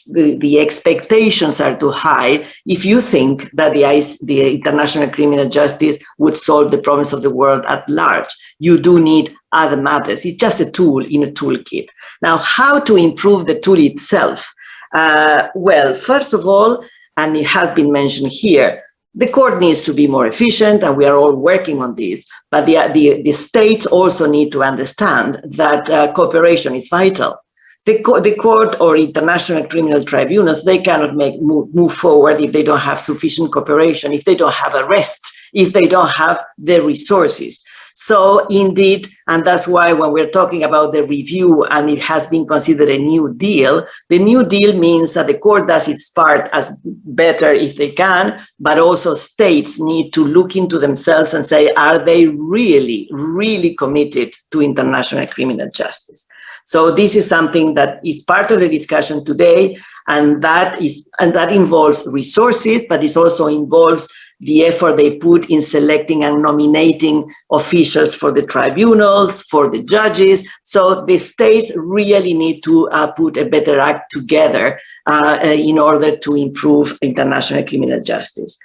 the expectations are too high if you think that the international criminal justice would solve the problems of the world at large. You do need other matters. It's just a tool in a toolkit. Now, how to improve the tool itself? Well, first of all, and it has been mentioned here, the court needs to be more efficient, and we are all working on this. But the states also need to understand that cooperation is vital. The court or international criminal tribunals, they cannot move forward if they don't have sufficient cooperation, if they don't have arrests, if they don't have the resources. So indeed, and that's why when we're talking about the review and it has been considered a new deal, the new deal means that the court does its part as better if they can, but also states need to look into themselves and say, are they really, really committed to international criminal justice? So this is something that is part of the discussion today, and that involves resources, but it also involves the effort they put in selecting and nominating officials for the tribunals, for the judges. So the states really need to put a better act together in order to improve international criminal justice.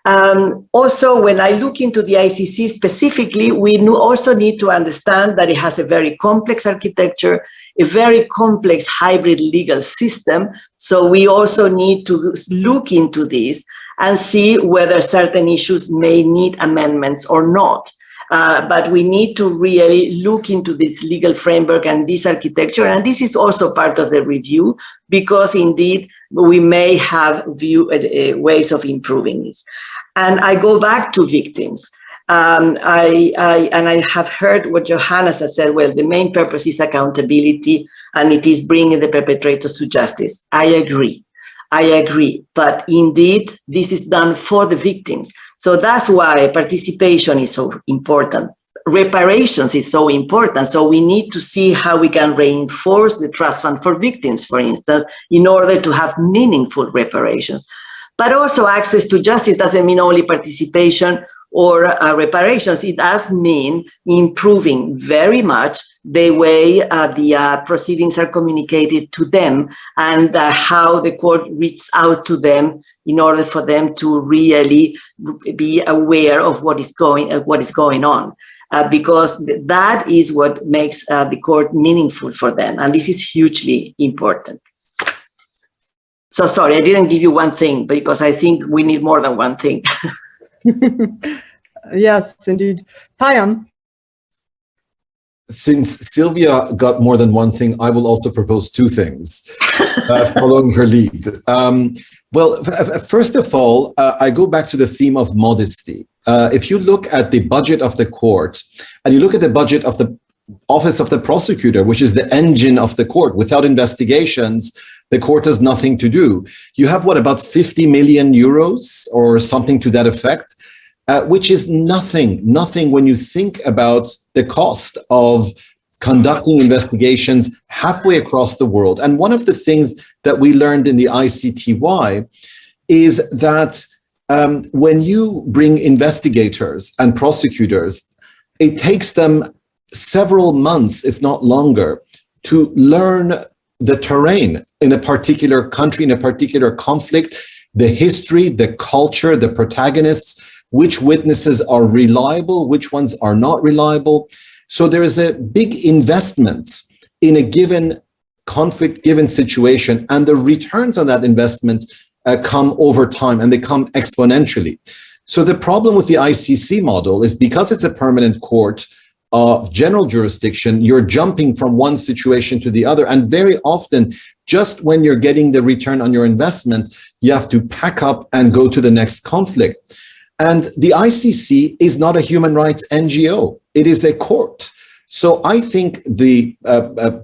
Also, when I look into the ICC specifically, we also need to understand that it has a very complex architecture, a very complex hybrid legal system. So we also need to look into this and see whether certain issues may need amendments or not. But we need to really look into this legal framework and this architecture. And this is also part of the review, because indeed we may have ways of improving it. And I go back to victims. I have heard what Johannes has said. Well, the main purpose is accountability, and it is bringing the perpetrators to justice. I agree, but indeed, this is done for the victims. So that's why participation is so important. Reparations is so important. So we need to see how we can reinforce the trust fund for victims, for instance, in order to have meaningful reparations. But also access to justice doesn't mean only participation or reparations. It does mean improving very much the way the proceedings are communicated to them, and how the court reaches out to them in order for them to really be aware of what is going on, because that is what makes the court meaningful for them, and this is hugely important. So sorry, I didn't give you one thing, because I think we need more than one thing. Yes, indeed. Payam. Since Sylvia got more than one thing, I will also propose two things, following her lead. Well, first of all, I go back to the theme of modesty. If you look at the budget of the court, and you look at the budget of the Office of the Prosecutor, which is the engine of the court, without investigations, the court has nothing to do. You have, what, about 50 million euros or something to that effect, which is nothing when you think about the cost of conducting investigations halfway across the world. And one of the things that we learned in the ICTY is that when you bring investigators and prosecutors, it takes them several months, if not longer, to learn the terrain in a particular country, in a particular conflict, the history, the culture, the protagonists, which witnesses are reliable, which ones are not reliable. So there is a big investment in a given conflict, given situation, and the returns on that investment come over time, and they come exponentially. So the problem with the ICC model is, because it's a permanent court of general jurisdiction, you're jumping from one situation to the other. And very often, just when you're getting the return on your investment, you have to pack up and go to the next conflict. And the ICC is not a human rights NGO. It is a court. So I think the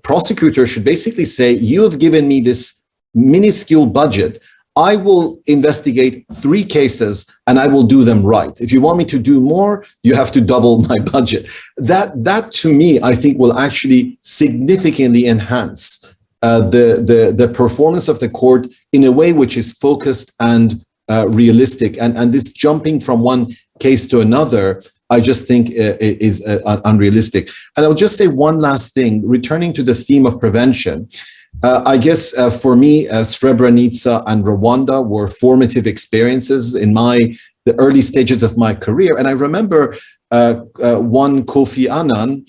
prosecutor should basically say, you have given me this minuscule budget. I will investigate 3 cases and I will do them right. If you want me to do more, you have to double my budget. That to me, I think, will actually significantly enhance the performance of the court in a way which is focused and realistic. And this jumping from one case to another, I just think is unrealistic. And I'll just say one last thing, returning to the theme of prevention. I guess for me, Srebrenica and Rwanda were formative experiences in the early stages of my career. And I remember one Kofi Annan,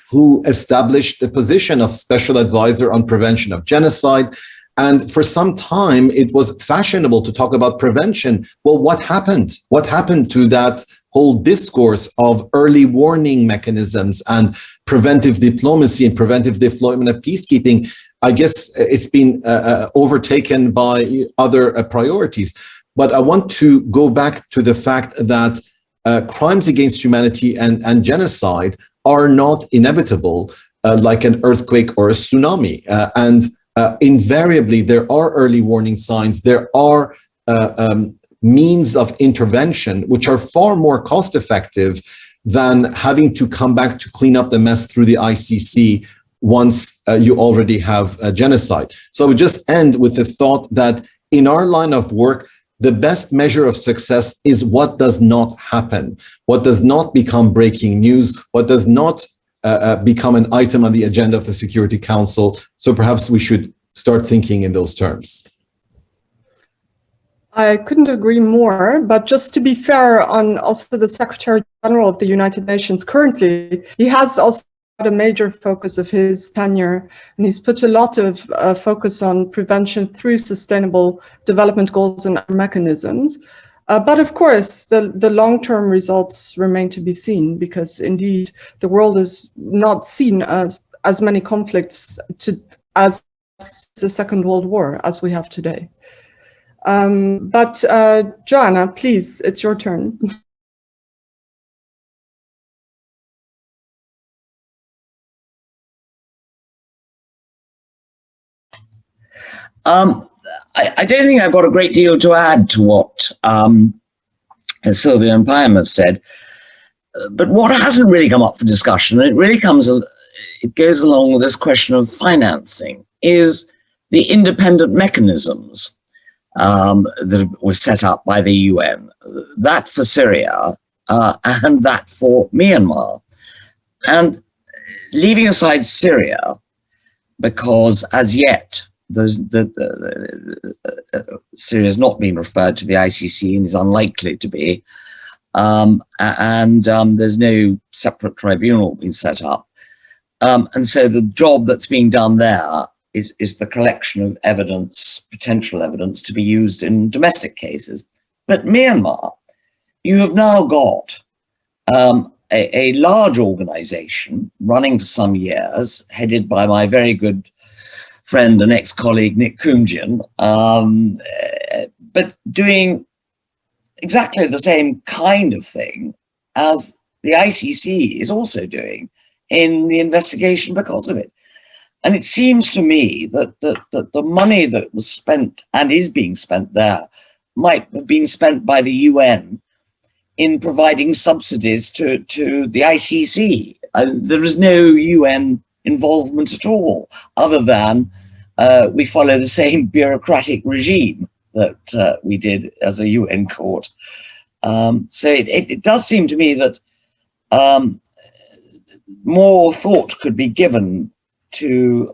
who established the position of special advisor on prevention of genocide. And for some time, it was fashionable to talk about prevention. Well, what happened? What happened to that whole discourse of early warning mechanisms and preventive diplomacy and preventive deployment of peacekeeping? I guess it's been overtaken by other priorities. But I want to go back to the fact that crimes against humanity and genocide are not inevitable, like an earthquake or a tsunami. Invariably, there are early warning signs. There are means of intervention which are far more cost effective than having to come back to clean up the mess through the ICC once you already have a genocide. So I would just end with the thought that in our line of work, the best measure of success is what does not happen, what does not become breaking news, what does not become an item on the agenda of the Security Council. So perhaps we should start thinking in those terms. I couldn't agree more, but just to be fair on also the Secretary General of the United Nations currently, he has also had a major focus of his tenure, and he's put a lot of focus on prevention through sustainable development goals and mechanisms. But of course, the long-term results remain to be seen, because indeed the world is not seen as many conflicts as the Second World War as we have today. But Joanna, please, it's your turn. I don't think I've got a great deal to add to what Sylvia and Payam have said. But what hasn't really come up for discussion, and it goes along with this question of financing, is the independent mechanisms that were set up by the UN, that for Syria and that for Myanmar. And leaving aside Syria, because as yet, Syria has not been referred to the ICC and is unlikely to be, there's no separate tribunal being set up. And so the job that's being done there is the collection of evidence, potential evidence to be used in domestic cases. But Myanmar, you have now got a large organization running for some years, headed by my very good friend and ex-colleague Nick Koumjian, but doing exactly the same kind of thing as the ICC is also doing in the investigation because of it. And it seems to me that the money that was spent and is being spent there might have been spent by the UN in providing subsidies to the ICC. There is no UN involvement at all, other than we follow the same bureaucratic regime that we did as a UN court. So it does seem to me that more thought could be given to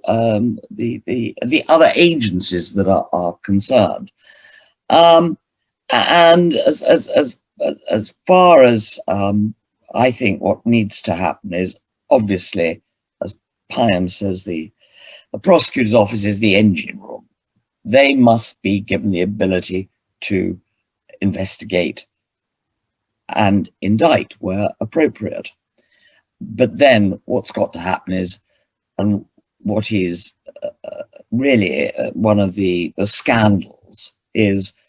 the other agencies that are concerned. And as far as I think what needs to happen is, obviously, as Payam says, the prosecutor's office is the engine room. They must be given the ability to investigate and indict where appropriate. But then what's got to happen is, and what is really one of the scandals, is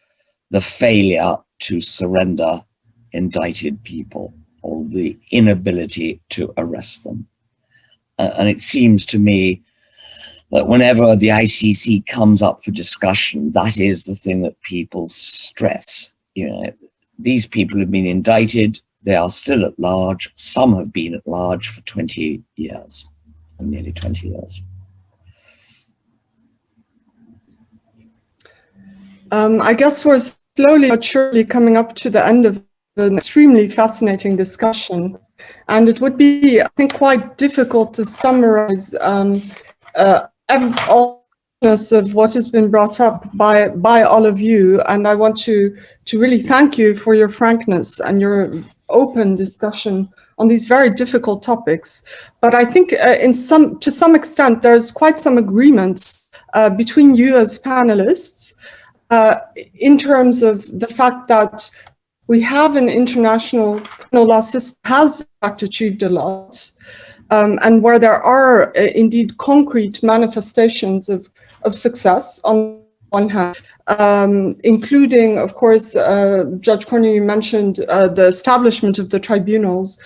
the failure to surrender indicted people, or the inability to arrest them. And it seems to me that whenever the ICC comes up for discussion, that is the thing that people stress. You know, these people have been indicted, they are still at large, some have been at large for 20 years, nearly 20 years. I guess we're slowly but surely coming up to the end of an extremely fascinating discussion. And it would be, I think, quite difficult to summarize of what has been brought up by all of you, and I want to really thank you for your frankness and your open discussion on these very difficult topics. But I think to some extent there's quite some agreement between you as panelists in terms of the fact that we have an international criminal law system has in fact achieved a lot, and where there are indeed concrete manifestations of success on one hand, including, of course, Judge Cornyn, you mentioned the establishment of the tribunals.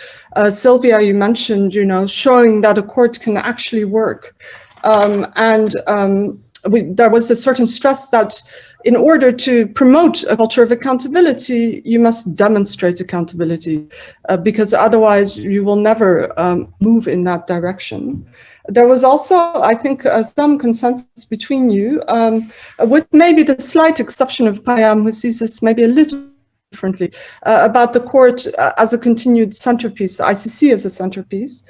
Sylvia, you mentioned, showing that a court can actually work. There was a certain stress that in order to promote a culture of accountability, you must demonstrate accountability, because otherwise you will never move in that direction. There was also, I think, some consensus between you, with maybe the slight exception of Payam, who sees this maybe a little differently, about the court as a continued centerpiece, ICC as a centerpiece,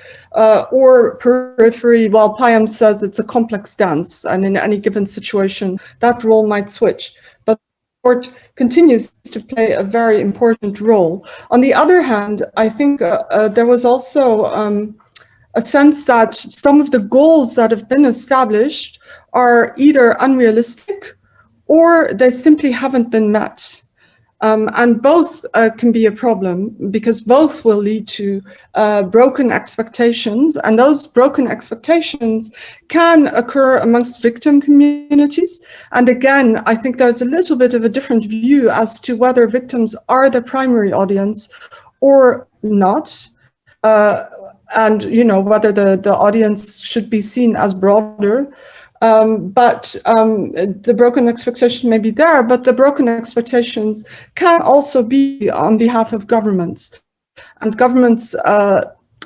or periphery, while Payam says it's a complex dance, and in any given situation, that role might switch. But the court continues to play a very important role. On the other hand, I think there was also a sense that some of the goals that have been established are either unrealistic or they simply haven't been met. And both can be a problem, because both will lead to broken expectations, and those broken expectations can occur amongst victim communities. And again, I think there's a little bit of a different view as to whether victims are the primary audience or not. And whether the audience should be seen as broader. But the broken expectation may be there, but the broken expectations can also be on behalf of governments. And governments,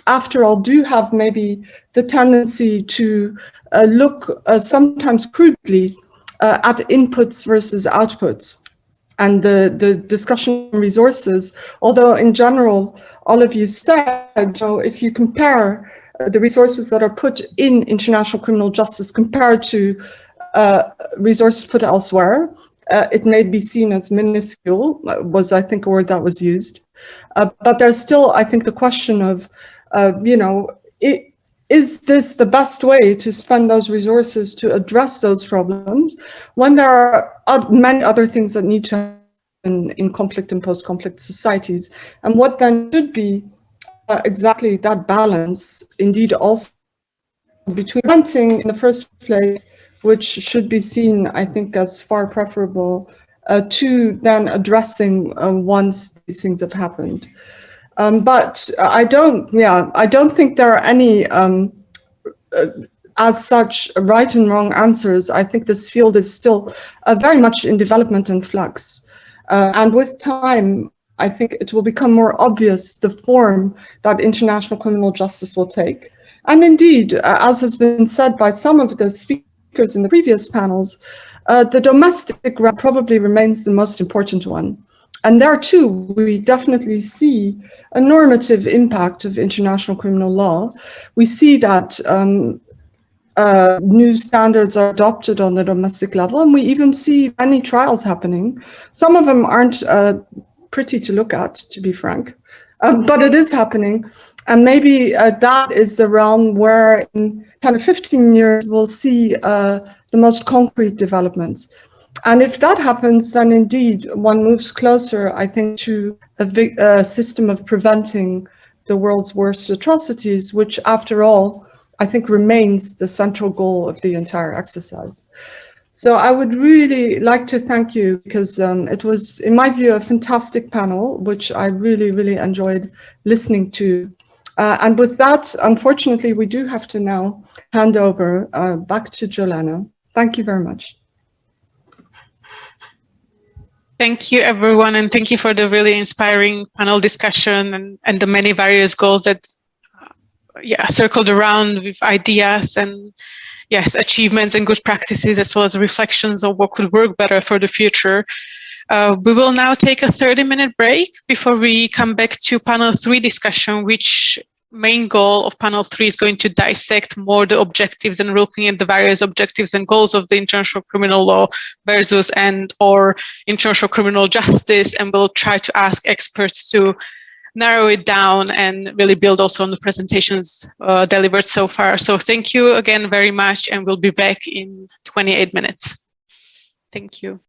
after all, do have maybe the tendency to look sometimes crudely at inputs versus outputs. And the discussion on resources, although in general, all of you said, if you compare the resources that are put in international criminal justice compared to resources put elsewhere, it may be seen as minuscule, was I think a word that was used. But there's still, I think, the question of, is this the best way to spend those resources to address those problems when there are many other things that need to happen in conflict and post-conflict societies? And what then should be exactly that balance, indeed also between preventing in the first place, which should be seen, I think, as far preferable to then addressing once these things have happened. But I don't think there are any, as such, right and wrong answers. I think this field is still very much in development and flux. And with time, I think it will become more obvious the form that international criminal justice will take. And indeed, as has been said by some of the speakers in the previous panels, the domestic round probably remains the most important one. And there too, we definitely see a normative impact of international criminal law. We see that new standards are adopted on the domestic level, and we even see many trials happening. Some of them aren't pretty to look at, to be frank, but it is happening. And maybe that is the realm where in 10 or 15 years, we'll see the most concrete developments. And if that happens, then indeed one moves closer, I think, to a system of preventing the world's worst atrocities, which after all, I think remains the central goal of the entire exercise. So I would really like to thank you, because it was, in my view, a fantastic panel, which I really, really enjoyed listening to. And with that, unfortunately, we do have to now hand over back to Jolana. Thank you very much. Thank you, everyone, and thank you for the really inspiring panel discussion and the many various goals that circled around with ideas and, yes, achievements and good practices, as well as reflections on what could work better for the future. We will now take a 30-minute break before we come back to panel 3 discussion, which main goal of panel 3 is going to dissect more the objectives and looking at the various objectives and goals of the international criminal law versus or international criminal justice, and we'll try to ask experts to narrow it down and really build also on the presentations delivered so far. So thank you again very much, and we'll be back in 28 minutes. Thank you.